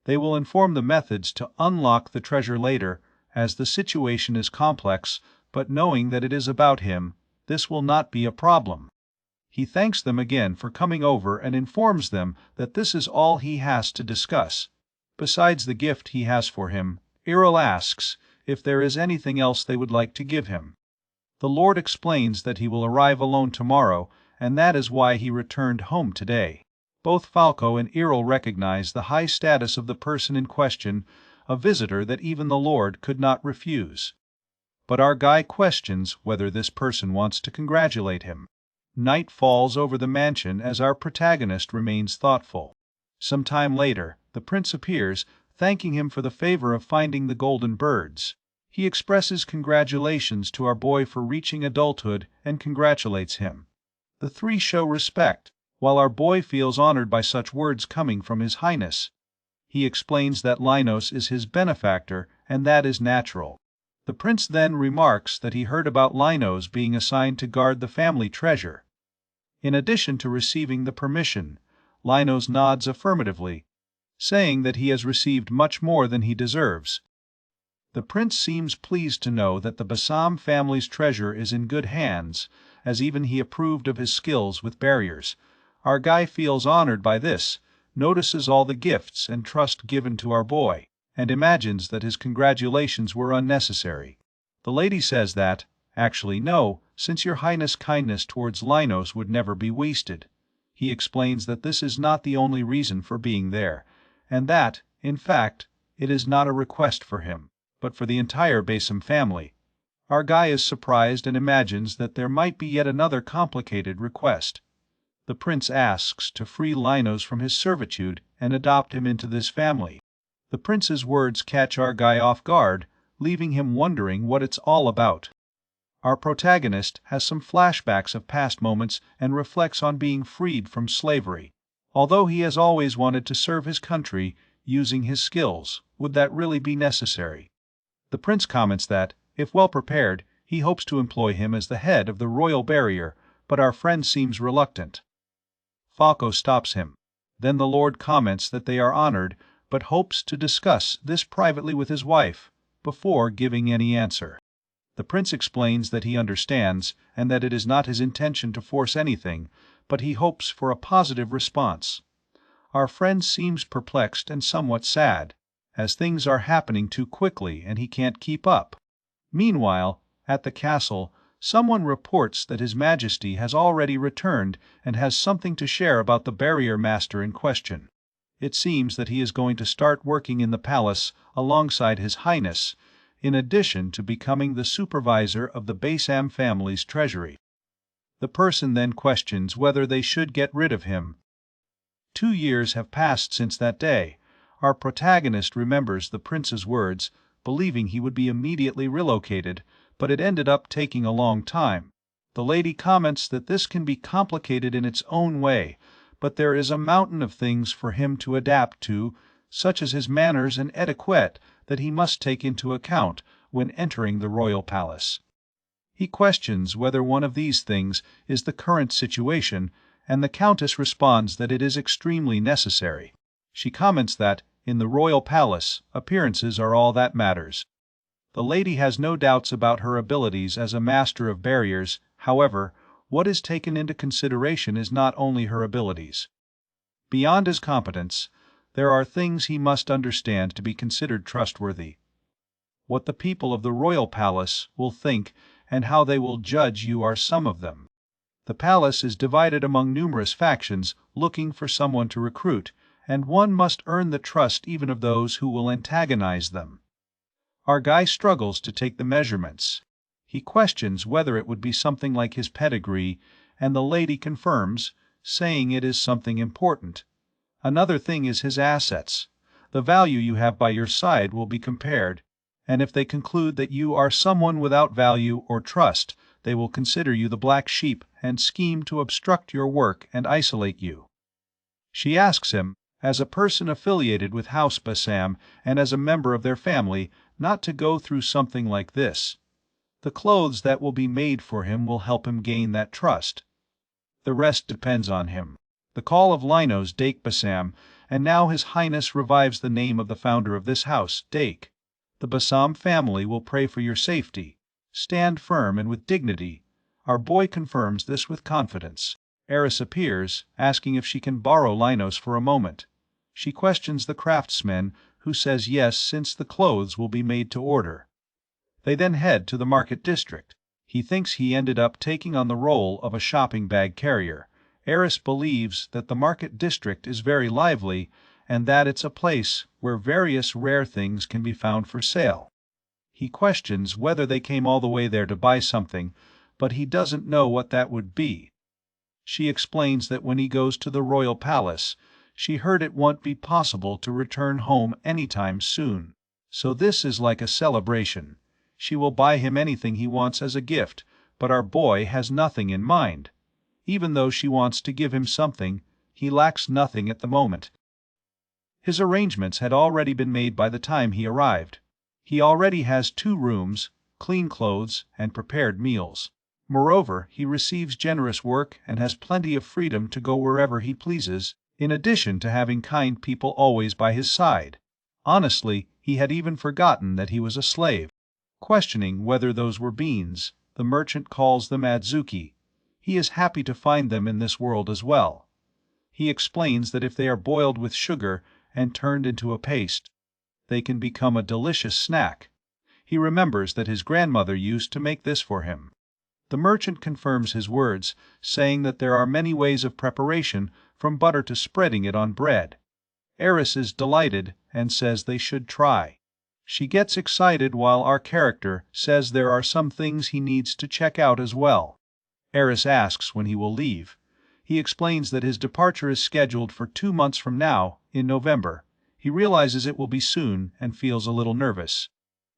They will inform the methods to unlock the treasure later, as the situation is complex, but knowing that it is about him, this will not be a problem. He thanks them again for coming over and informs them that this is all he has to discuss. Besides the gift he has for him, Errol asks if there is anything else they would like to give him. The Lord explains that he will arrive alone tomorrow, and that is why he returned home today. Both Falco and Errol recognize the high status of the person in question, a visitor that even the Lord could not refuse. But our guy questions whether this person wants to congratulate him. Night falls over the mansion as our protagonist remains thoughtful. Some time later, the prince appears, thanking him for the favor of finding the golden birds. He expresses congratulations to our boy for reaching adulthood and congratulates him. The three show respect, while our boy feels honored by such words coming from His Highness. He explains that Linos is his benefactor, and that is natural. The prince then remarks that he heard about Linos being assigned to guard the family treasure. In addition to receiving the permission, Linos nods affirmatively, saying that he has received much more than he deserves. The prince seems pleased to know that the Bassam family's treasure is in good hands, as even he approved of his skills with barriers. Our guy feels honored by this, notices all the gifts and trust given to our boy, and imagines that his congratulations were unnecessary. The lady says that, actually no, since your highness' kindness towards Linos would never be wasted. He explains that this is not the only reason for being there, and that, in fact, it is not a request for him, but for the entire Bassam family. Our guy is surprised and imagines that there might be yet another complicated request. The prince asks to free Linos from his servitude and adopt him into this family. The prince's words catch our guy off guard, leaving him wondering what it's all about. Our protagonist has some flashbacks of past moments and reflects on being freed from slavery. Although he has always wanted to serve his country, using his skills, would that really be necessary? The prince comments that, if well prepared, he hopes to employ him as the head of the royal barrier, but our friend seems reluctant. Falco stops him. Then the Lord comments that they are honored, but hopes to discuss this privately with his wife, before giving any answer. The prince explains that he understands, and that it is not his intention to force anything, but he hopes for a positive response. Our friend seems perplexed and somewhat sad, as things are happening too quickly and he can't keep up. Meanwhile, at the castle, someone reports that His Majesty has already returned and has something to share about the barrier master in question. It seems that he is going to start working in the palace alongside His Highness, in addition to becoming the supervisor of the Bassam family's treasury. The person then questions whether they should get rid of him. 2 years have passed since that day. Our protagonist remembers the prince's words, believing he would be immediately relocated, but it ended up taking a long time. The lady comments that this can be complicated in its own way, but there is a mountain of things for him to adapt to, such as his manners and etiquette, that he must take into account when entering the royal palace. He questions whether one of these things is the current situation, and the Countess responds that it is extremely necessary. She comments that, in the royal palace, appearances are all that matters. The lady has no doubts about her abilities as a master of barriers. However, what is taken into consideration is not only her abilities. Beyond his competence, there are things he must understand to be considered trustworthy. What the people of the royal palace will think and how they will judge you are some of them. The palace is divided among numerous factions looking for someone to recruit, and one must earn the trust even of those who will antagonize them. Our guy struggles to take the measurements. He questions whether it would be something like his pedigree, and the lady confirms, saying it is something important. Another thing is his assets. The value you have by your side will be compared, and if they conclude that you are someone without value or trust, they will consider you the black sheep and scheme to obstruct your work and isolate you. She asks him, as a person affiliated with House Bassam and as a member of their family, not to go through something like this. The clothes that will be made for him will help him gain that trust. The rest depends on him. The call of Linos Dake Bassam, and now His Highness revives the name of the founder of this house, Dake. The Bassam family will pray for your safety. Stand firm and with dignity. Our boy confirms this with confidence. Eris appears, asking if she can borrow Linos for a moment. She questions the craftsman, who says yes since the clothes will be made to order. They then head to the market district. He thinks he ended up taking on the role of a shopping bag carrier. Eris believes that the market district is very lively and that it's a place where various rare things can be found for sale. He questions whether they came all the way there to buy something, but he doesn't know what that would be. She explains that when he goes to the royal palace, she heard it won't be possible to return home anytime soon. So this is like a celebration. She will buy him anything he wants as a gift, but our boy has nothing in mind. Even though she wants to give him something, he lacks nothing at the moment. His arrangements had already been made by the time he arrived. He already has 2 rooms, clean clothes, and prepared meals. Moreover, he receives generous work and has plenty of freedom to go wherever he pleases, in addition to having kind people always by his side. Honestly, he had even forgotten that he was a slave. Questioning whether those were beans, the merchant calls them adzuki. He is happy to find them in this world as well. He explains that if they are boiled with sugar and turned into a paste, they can become a delicious snack. He remembers that his grandmother used to make this for him. The merchant confirms his words, saying that there are many ways of preparation, from butter to spreading it on bread. Eris is delighted and says they should try. She gets excited while our character says there are some things he needs to check out as well. Eris asks when he will leave. He explains that his departure is scheduled for 2 months from now, in November. He realizes it will be soon and feels a little nervous.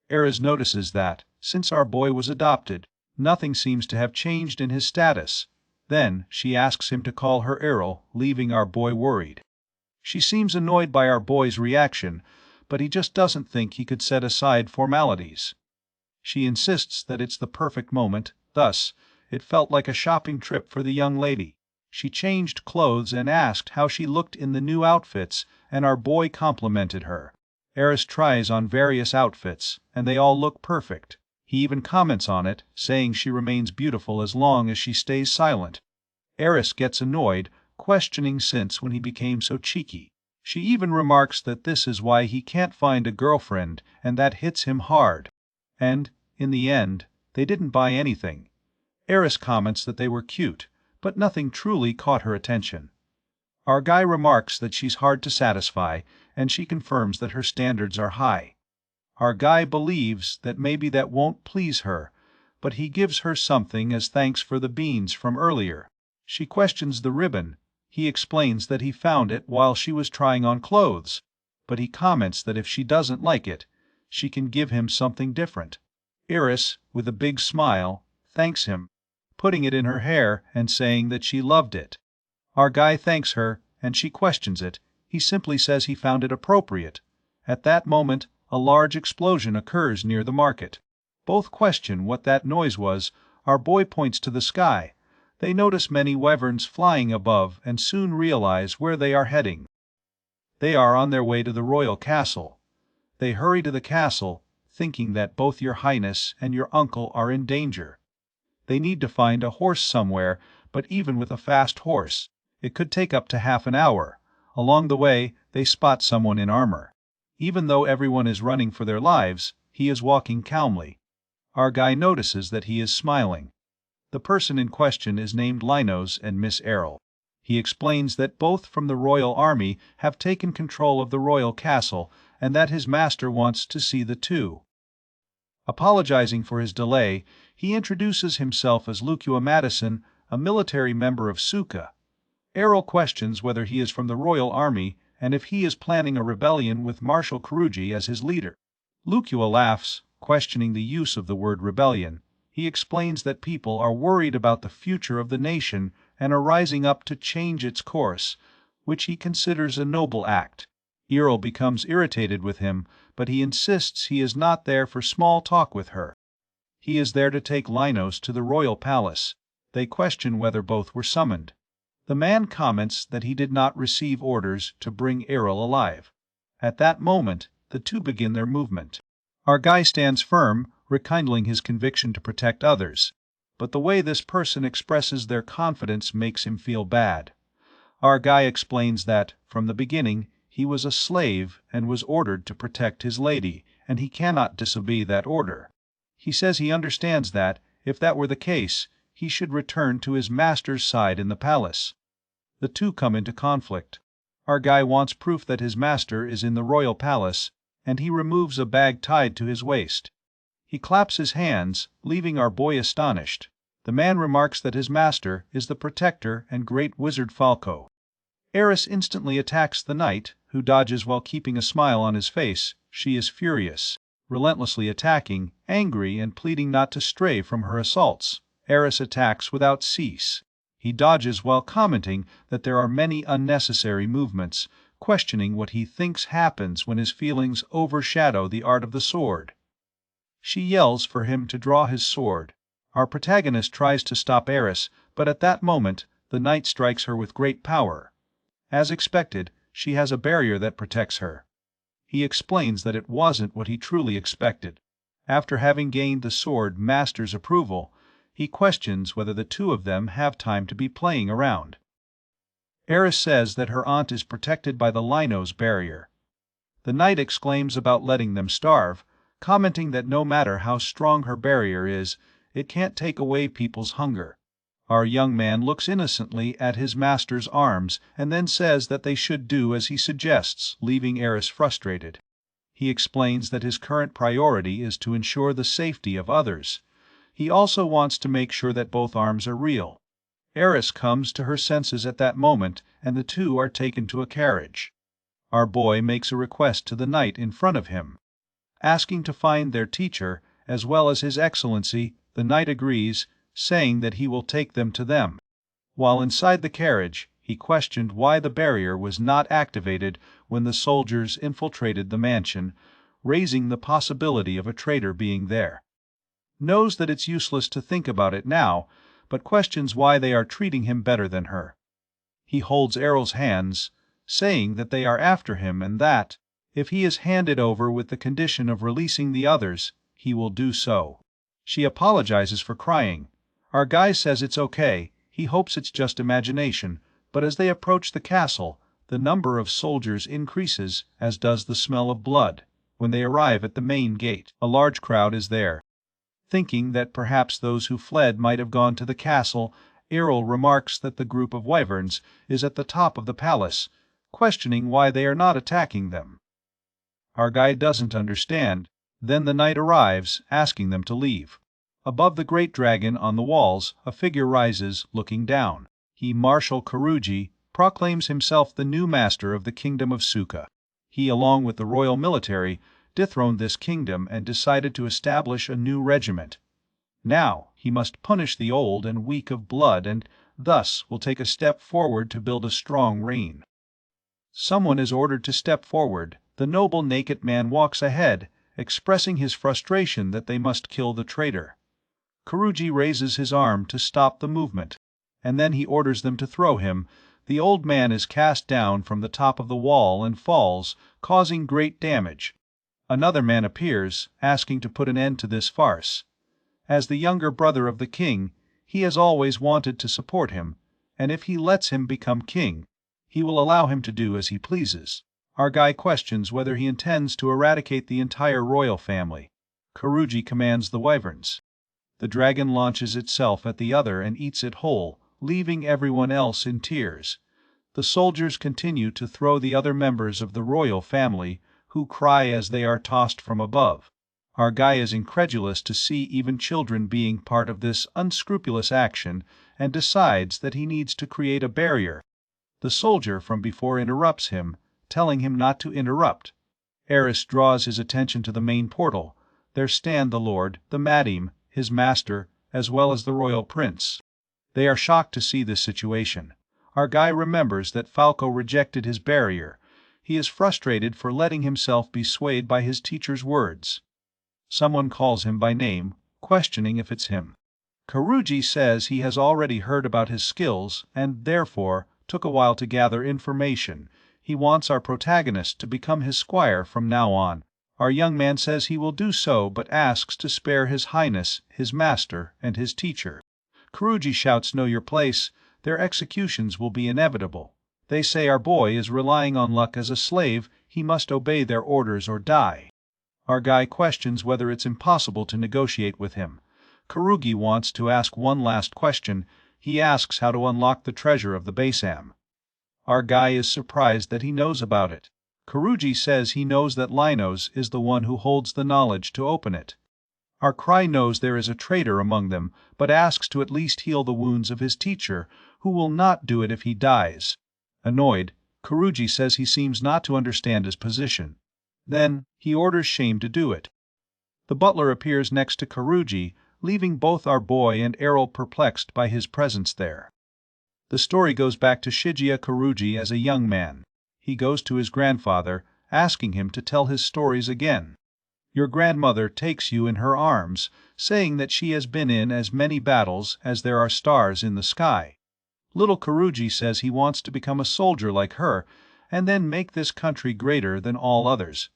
Eris notices that, since our boy was adopted, nothing seems to have changed in his status. Then she asks him to call her Errol, leaving our boy worried. She seems annoyed by our boy's reaction, but he just doesn't think he could set aside formalities. She insists that it's the perfect moment, thus, it felt like a shopping trip for the young lady. She changed clothes and asked how she looked in the new outfits, and our boy complimented her. Eris tries on various outfits, and they all look perfect. He even comments on it, saying she remains beautiful as long as she stays silent. Eris gets annoyed, questioning since when he became so cheeky. She even remarks that this is why he can't find a girlfriend, and that hits him hard. And, in the end, they didn't buy anything. Eris comments that they were cute, but nothing truly caught her attention. Our guy remarks that she's hard to satisfy, and she confirms that her standards are high. Our guy believes that maybe that won't please her, but he gives her something as thanks for the beans from earlier. She questions the ribbon. He explains that he found it while she was trying on clothes, but he comments that if she doesn't like it, she can give him something different. Eris, with a big smile, thanks him, putting it in her hair and saying that she loved it. Our guy thanks her, and she questions it. He simply says he found it appropriate. At that moment, a large explosion occurs near the market. Both question what that noise was. Our boy points to the sky. They notice many wyverns flying above and soon realize where they are heading. They are on their way to the royal castle. They hurry to the castle, thinking that both your highness and your uncle are in danger. They need to find a horse somewhere, but even with a fast horse, it could take up to half an hour. Along the way, they spot someone in armor. Even though everyone is running for their lives, he is walking calmly. Our guy notices that he is smiling. The person in question is named Linos and Miss Errol. He explains that both from the royal army have taken control of the royal castle and that his master wants to see the two. Apologizing for his delay, he introduces himself as Lukua Madison, a military member of Tsuki. Errol questions whether he is from the royal army and if he is planning a rebellion with Marshal Kuruji as his leader. Lukua laughs, questioning the use of the word rebellion. He explains that people are worried about the future of the nation and are rising up to change its course, which he considers a noble act. Errol becomes irritated with him, but he insists he is not there for small talk with her. He is there to take Linos to the royal palace. They question whether both were summoned. The man comments that he did not receive orders to bring Errol alive. At that moment, the two begin their movement. Our guy stands firm, rekindling his conviction to protect others. But the way this person expresses their confidence makes him feel bad. Our guy explains that, from the beginning, he was a slave and was ordered to protect his lady, and he cannot disobey that order. He says he understands that, if that were the case, he should return to his master's side in the palace. The two come into conflict. Our guy wants proof that his master is in the royal palace, and he removes a bag tied to his waist. He claps his hands, leaving our boy astonished. The man remarks that his master is the protector and great wizard Falco. Eris instantly attacks the knight, who dodges while keeping a smile on his face. She is furious, relentlessly attacking, angry and pleading not to stray from her assaults. Eris attacks without cease. He dodges while commenting that there are many unnecessary movements, questioning what he thinks happens when his feelings overshadow the art of the sword. She yells for him to draw his sword. Our protagonist tries to stop Eris, but at that moment, the knight strikes her with great power. As expected, she has a barrier that protects her. He explains that it wasn't what he truly expected. After having gained the sword master's approval, he questions whether the two of them have time to be playing around. Eris says that her aunt is protected by the Linos barrier. The knight exclaims about letting them starve, commenting that no matter how strong her barrier is, it can't take away people's hunger. Our young man looks innocently at his master's arms and then says that they should do as he suggests, leaving Eris frustrated. He explains that his current priority is to ensure the safety of others. He also wants to make sure that both arms are real. Eris comes to her senses at that moment, and the two are taken to a carriage. Our boy makes a request to the knight in front of him, asking to find their teacher, as well as His Excellency. The knight agrees, saying that he will take them to them. While inside the carriage, he questioned why the barrier was not activated when the soldiers infiltrated the mansion, raising the possibility of a traitor being there. Knows that it's useless to think about it now, but questions why they are treating him better than her. He holds Errol's hands, saying that they are after him and that, if he is handed over with the condition of releasing the others, he will do so. She apologizes for crying. Our guy says it's okay, he hopes it's just imagination, but as they approach the castle, the number of soldiers increases, as does the smell of blood. When they arrive at the main gate, a large crowd is there. Thinking that perhaps those who fled might have gone to the castle, Errol remarks that the group of wyverns is at the top of the palace, questioning why they are not attacking them. Our guy doesn't understand. Then the knight arrives, asking them to leave. Above the great dragon on the walls, a figure rises, looking down. He, Marshal Kuruji, proclaims himself the new master of the kingdom of Tsuki. He, along with the royal military, dethroned this kingdom and decided to establish a new regiment. Now he must punish the old and weak of blood and thus will take a step forward to build a strong reign. Someone is ordered to step forward. The noble naked man walks ahead, expressing his frustration that they must kill the traitor. Kuruji raises his arm to stop the movement, and then he orders them to throw him. The old man is cast down from the top of the wall and falls, causing great damage. Another man appears, asking to put an end to this farce. As the younger brother of the king, he has always wanted to support him, and if he lets him become king, he will allow him to do as he pleases. Our guy questions whether he intends to eradicate the entire royal family. Kuruji commands the wyverns. The dragon launches itself at the other and eats it whole, leaving everyone else in tears. The soldiers continue to throw the other members of the royal family, who cry as they are tossed from above. Our guy is incredulous to see even children being part of this unscrupulous action, and decides that he needs to create a barrier. The soldier from before interrupts him, telling him not to interrupt. Eris draws his attention to the main portal. There stand the lord, the madame, his master, as well as the royal prince. They are shocked to see this situation. Our guy remembers that Falco rejected his barrier. He is frustrated for letting himself be swayed by his teacher's words. Someone calls him by name, questioning if it's him. Karuji says he has already heard about his skills and, therefore, took a while to gather information. He wants our protagonist to become his squire from now on. Our young man says he will do so, but asks to spare his highness, his master, and his teacher. Karuji shouts, "Know your place. Their executions will be inevitable. They say our boy is relying on luck as a slave, he must obey their orders or die." Our guy questions whether it's impossible to negotiate with him. Karugi wants to ask one last question. He asks how to unlock the treasure of the Basam. Our guy is surprised that he knows about it. Karuji says he knows that Linos is the one who holds the knowledge to open it. Our Cry knows there is a traitor among them, but asks to at least heal the wounds of his teacher, who will not do it if he dies. Annoyed, Karuji says he seems not to understand his position. Then, he orders Shame to do it. The butler appears next to Karuji, leaving both our boy and Errol perplexed by his presence there. The story goes back to Shigeya Karuji as a young man. He goes to his grandfather, asking him to tell his stories again. Your grandmother takes you in her arms, saying that she has been in as many battles as there are stars in the sky. Little Karuji says he wants to become a soldier like her, and then make this country greater than all others.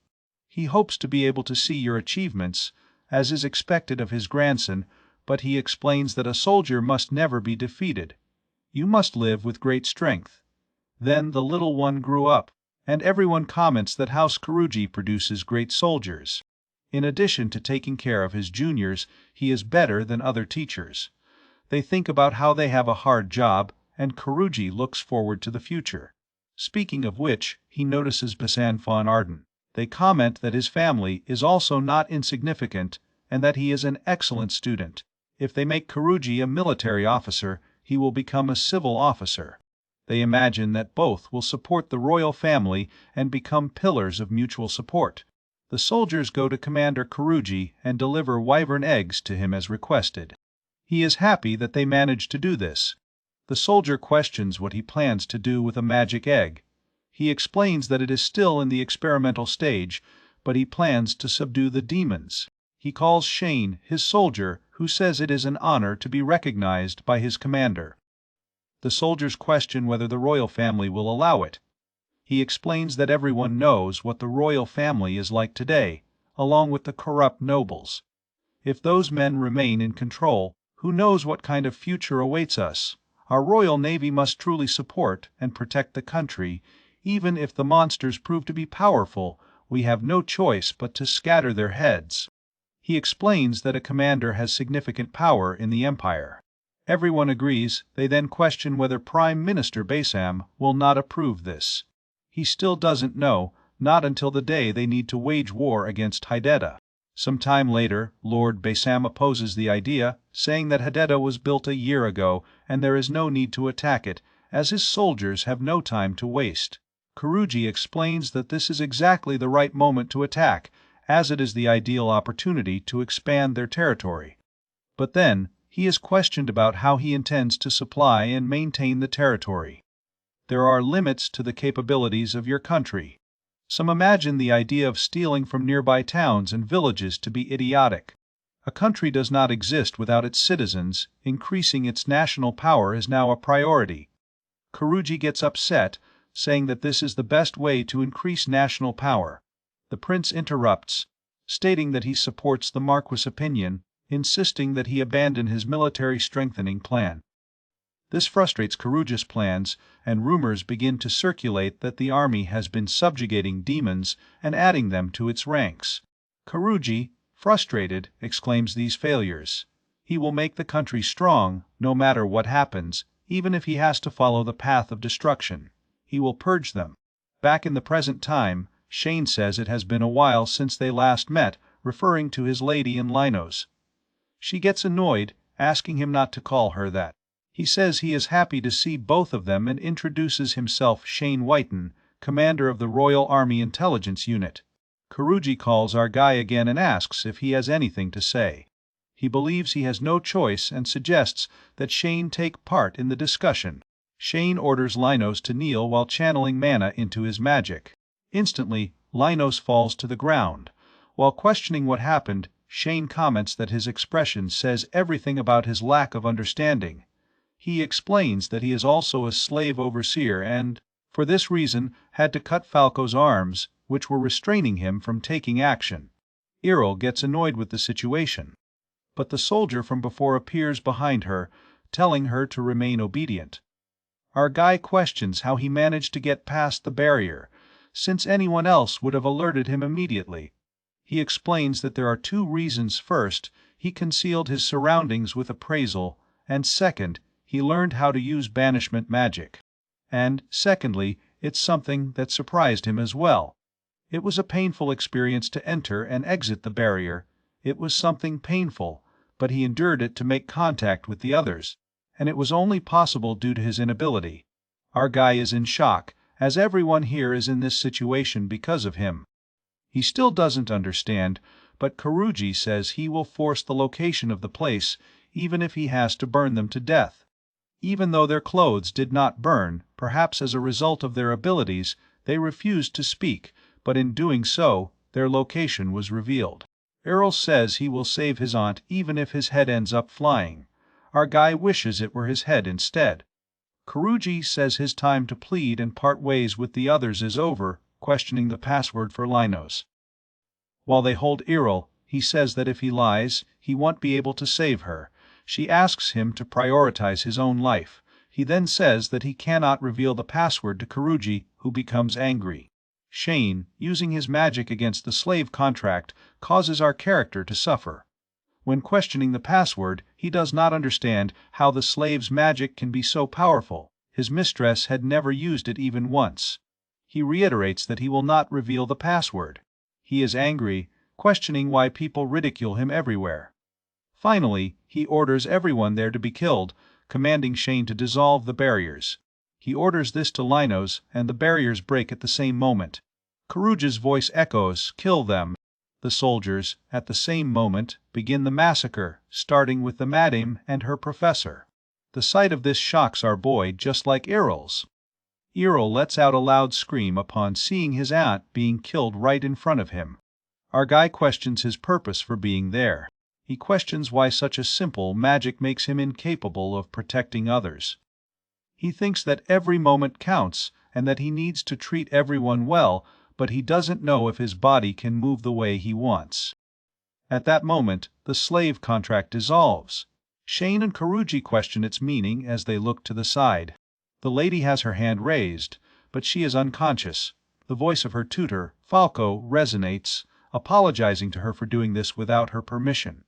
He hopes to be able to see your achievements, as is expected of his grandson, but he explains that a soldier must never be defeated. You must live with great strength. Then the little one grew up, and everyone comments that House Karuji produces great soldiers. In addition to taking care of his juniors, he is better than other teachers. They think about how they have a hard job, and Karuji looks forward to the future. Speaking of which, he notices Basan von Arden. They comment that his family is also not insignificant, and that he is an excellent student. If they make Karuji a military officer, he will become a civil officer. They imagine that both will support the royal family and become pillars of mutual support. The soldiers go to Commander Karuji and deliver wyvern eggs to him as requested. He is happy that they managed to do this. The soldier questions what he plans to do with a magic egg. He explains that it is still in the experimental stage, but he plans to subdue the demons. He calls Shane, his soldier, who says it is an honor to be recognized by his commander. The soldiers question whether the royal family will allow it. He explains that everyone knows what the royal family is like today, along with the corrupt nobles. If those men remain in control, who knows what kind of future awaits us? Our Royal Navy must truly support and protect the country. Even if the monsters prove to be powerful, we have no choice but to scatter their heads. He explains that a commander has significant power in the Empire. Everyone agrees. They then question whether Prime Minister Basam will not approve this. He still doesn't know, not until the day they need to wage war against Hydetta. Some time later, Lord Basam opposes the idea, saying that Hydetta was built a year ago and there is no need to attack it, as his soldiers have no time to waste. Karuji explains that this is exactly the right moment to attack, as it is the ideal opportunity to expand their territory. But then, he is questioned about how he intends to supply and maintain the territory. There are limits to the capabilities of your country. Some imagine the idea of stealing from nearby towns and villages to be idiotic. A country does not exist without its citizens. Increasing its national power is now a priority. Karuji gets upset, saying that this is the best way to increase national power. The prince interrupts, stating that he supports the Marquis' opinion, insisting that he abandon his military strengthening plan. This frustrates Karuji's plans, and rumors begin to circulate that the army has been subjugating demons and adding them to its ranks. Karuji, frustrated, exclaims these failures. He will make the country strong, no matter what happens, even if he has to follow the path of destruction. He will purge them. Back in the present time, Shane says it has been a while since they last met, referring to his lady in Linos. She gets annoyed, asking him not to call her that. He says he is happy to see both of them and introduces himself Shane Whiten, commander of the Royal Army Intelligence Unit. Kuruji calls our guy again and asks if he has anything to say. He believes he has no choice and suggests that Shane take part in the discussion. Shane orders Linos to kneel while channeling mana into his magic. Instantly, Linos falls to the ground. While questioning what happened, Shane comments that his expression says everything about his lack of understanding. He explains that he is also a slave overseer and, for this reason, had to cut Falco's arms, which were restraining him from taking action. Errol gets annoyed with the situation. But the soldier from before appears behind her, telling her to remain obedient. Our guy questions how he managed to get past the barrier, since anyone else would have alerted him immediately. He explains that there are two reasons. First, he concealed his surroundings with appraisal, and second, he learned how to use banishment magic. And, secondly, it's something that surprised him as well. It was a painful experience to enter and exit the barrier. It was something painful, but he endured it to make contact with the others, and it was only possible due to his inability. Our guy is in shock, as everyone here is in this situation because of him. He still doesn't understand, but Kuruji says he will force the location of the place, even if he has to burn them to death. Even though their clothes did not burn, perhaps as a result of their abilities, they refused to speak, but in doing so, their location was revealed. Errol says he will save his aunt even if his head ends up flying. Our guy wishes it were his head instead. Kuruji says his time to plead and part ways with the others is over, questioning the password for Linos. While they hold Errol, he says that if he lies, he won't be able to save her. She asks him to prioritize his own life. He then says that he cannot reveal the password to Kuruji, who becomes angry. Shane, using his magic against the slave contract, causes our character to suffer. When questioning the password, he does not understand how the slave's magic can be so powerful. His mistress had never used it even once. He reiterates that he will not reveal the password. He is angry, questioning why people ridicule him everywhere. Finally, he orders everyone there to be killed, commanding Shane to dissolve the barriers. He orders this to Linos, and the barriers break at the same moment. Kuruji's voice echoes, "Kill them." The soldiers, at the same moment, begin the massacre, starting with the madame and her professor. The sight of this shocks our boy just like Errol's. Errol lets out a loud scream upon seeing his aunt being killed right in front of him. Our guy questions his purpose for being there. He questions why such a simple magic makes him incapable of protecting others. He thinks that every moment counts and that he needs to treat everyone well, but he doesn't know if his body can move the way he wants. At that moment, the slave contract dissolves. Shane and Kuruji question its meaning as they look to the side. The lady has her hand raised, but she is unconscious. The voice of her tutor, Falco, resonates, apologizing to her for doing this without her permission.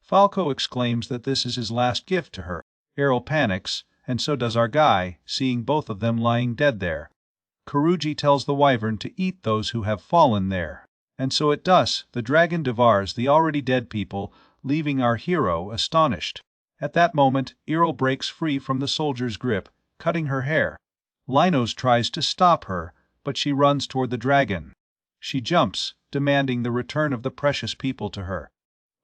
Falco exclaims that this is his last gift to her. Errol panics, and so does our guy, seeing both of them lying dead there. Kuruji tells the wyvern to eat those who have fallen there, and so it does. The dragon devours the already dead people, leaving our hero astonished. At that moment, Errol breaks free from the soldier's grip, cutting her hair. Linos tries to stop her, but she runs toward the dragon. She jumps, demanding the return of the precious people to her.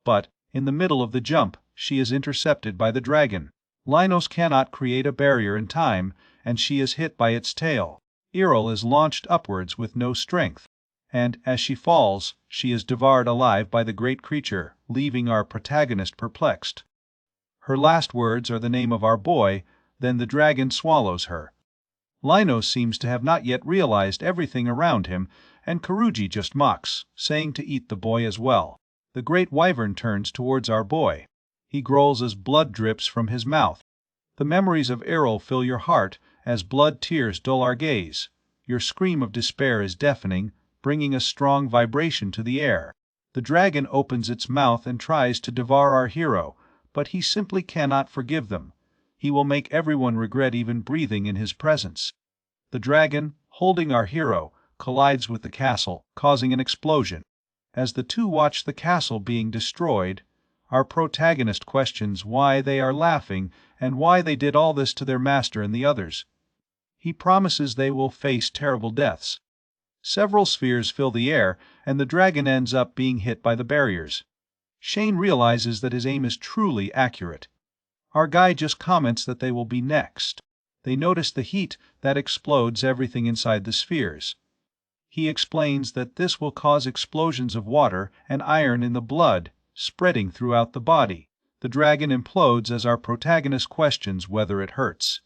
But, in the middle of the jump, she is intercepted by the dragon. Linos cannot create a barrier in time, and she is hit by its tail. Errol is launched upwards with no strength, and as she falls, she is devoured alive by the great creature, leaving our protagonist perplexed. Her last words are the name of our boy, then the dragon swallows her. Linos seems to have not yet realized everything around him, and Kuruji just mocks, saying to eat the boy as well. The great wyvern turns towards our boy. He growls as blood drips from his mouth. The memories of Errol fill your heart as blood tears dull our gaze. Your scream of despair is deafening, bringing a strong vibration to the air. The dragon opens its mouth and tries to devour our hero, but he simply cannot forgive them. He will make everyone regret even breathing in his presence. The dragon, holding our hero, collides with the castle, causing an explosion. As the two watch the castle being destroyed, Our protagonist questions why they are laughing and why they did all this to their master and the others. He promises they will face terrible deaths. Several spheres fill the air, and the dragon ends up being hit by the barriers. Shane realizes that his aim is truly accurate. Our guy just comments that they will be next. They notice the heat that explodes everything inside the spheres. He explains that this will cause explosions of water and iron in the blood, spreading throughout the body. The dragon implodes as our protagonist questions whether it hurts,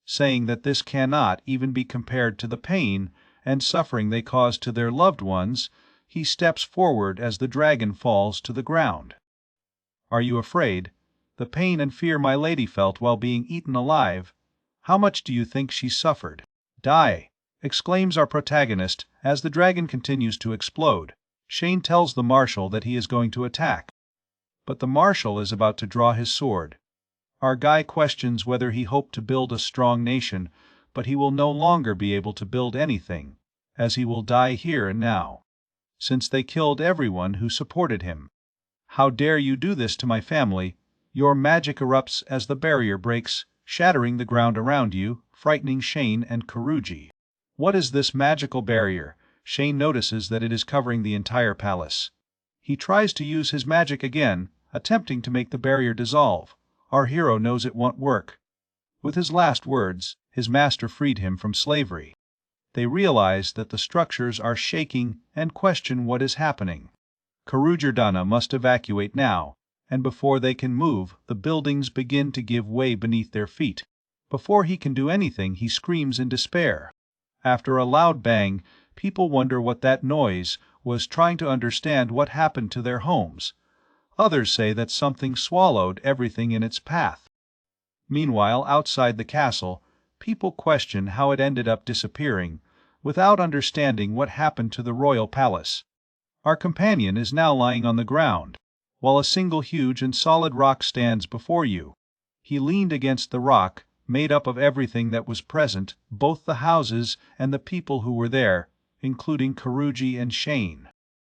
saying that this cannot even be compared to the pain and suffering they cause to their loved ones. He steps forward as the dragon falls to the ground. Are you afraid? The pain and fear my lady felt while being eaten alive. How much do you think she suffered? Die! Exclaims our protagonist as the dragon continues to explode. Shane tells the marshal that he is going to attack. But the marshal is about to draw his sword. Our guy questions whether he hoped to build a strong nation, but he will no longer be able to build anything, as he will die here and now, since they killed everyone who supported him. How dare you do this to my family? Your magic erupts as the barrier breaks, shattering the ground around you, frightening Shane and Kuruji. What is this magical barrier? Shane notices that it is covering the entire palace. He tries to use his magic again, attempting to make the barrier dissolve. Our hero knows it won't work. With his last words, his master freed him from slavery. They realize that the structures are shaking and question what is happening. Kurujardana must evacuate now, and before they can move, the buildings begin to give way beneath their feet. Before he can do anything, he screams in despair. After a loud bang, people wonder what that noise was, trying to understand what happened to their homes. Others say that something swallowed everything in its path. Meanwhile, outside the castle, people question how it ended up disappearing, without understanding what happened to the royal palace. Our companion is now lying on the ground, while a single huge and solid rock stands before you. He leaned against the rock, made up of everything that was present, both the houses and the people who were there, including Kuruji and Shane.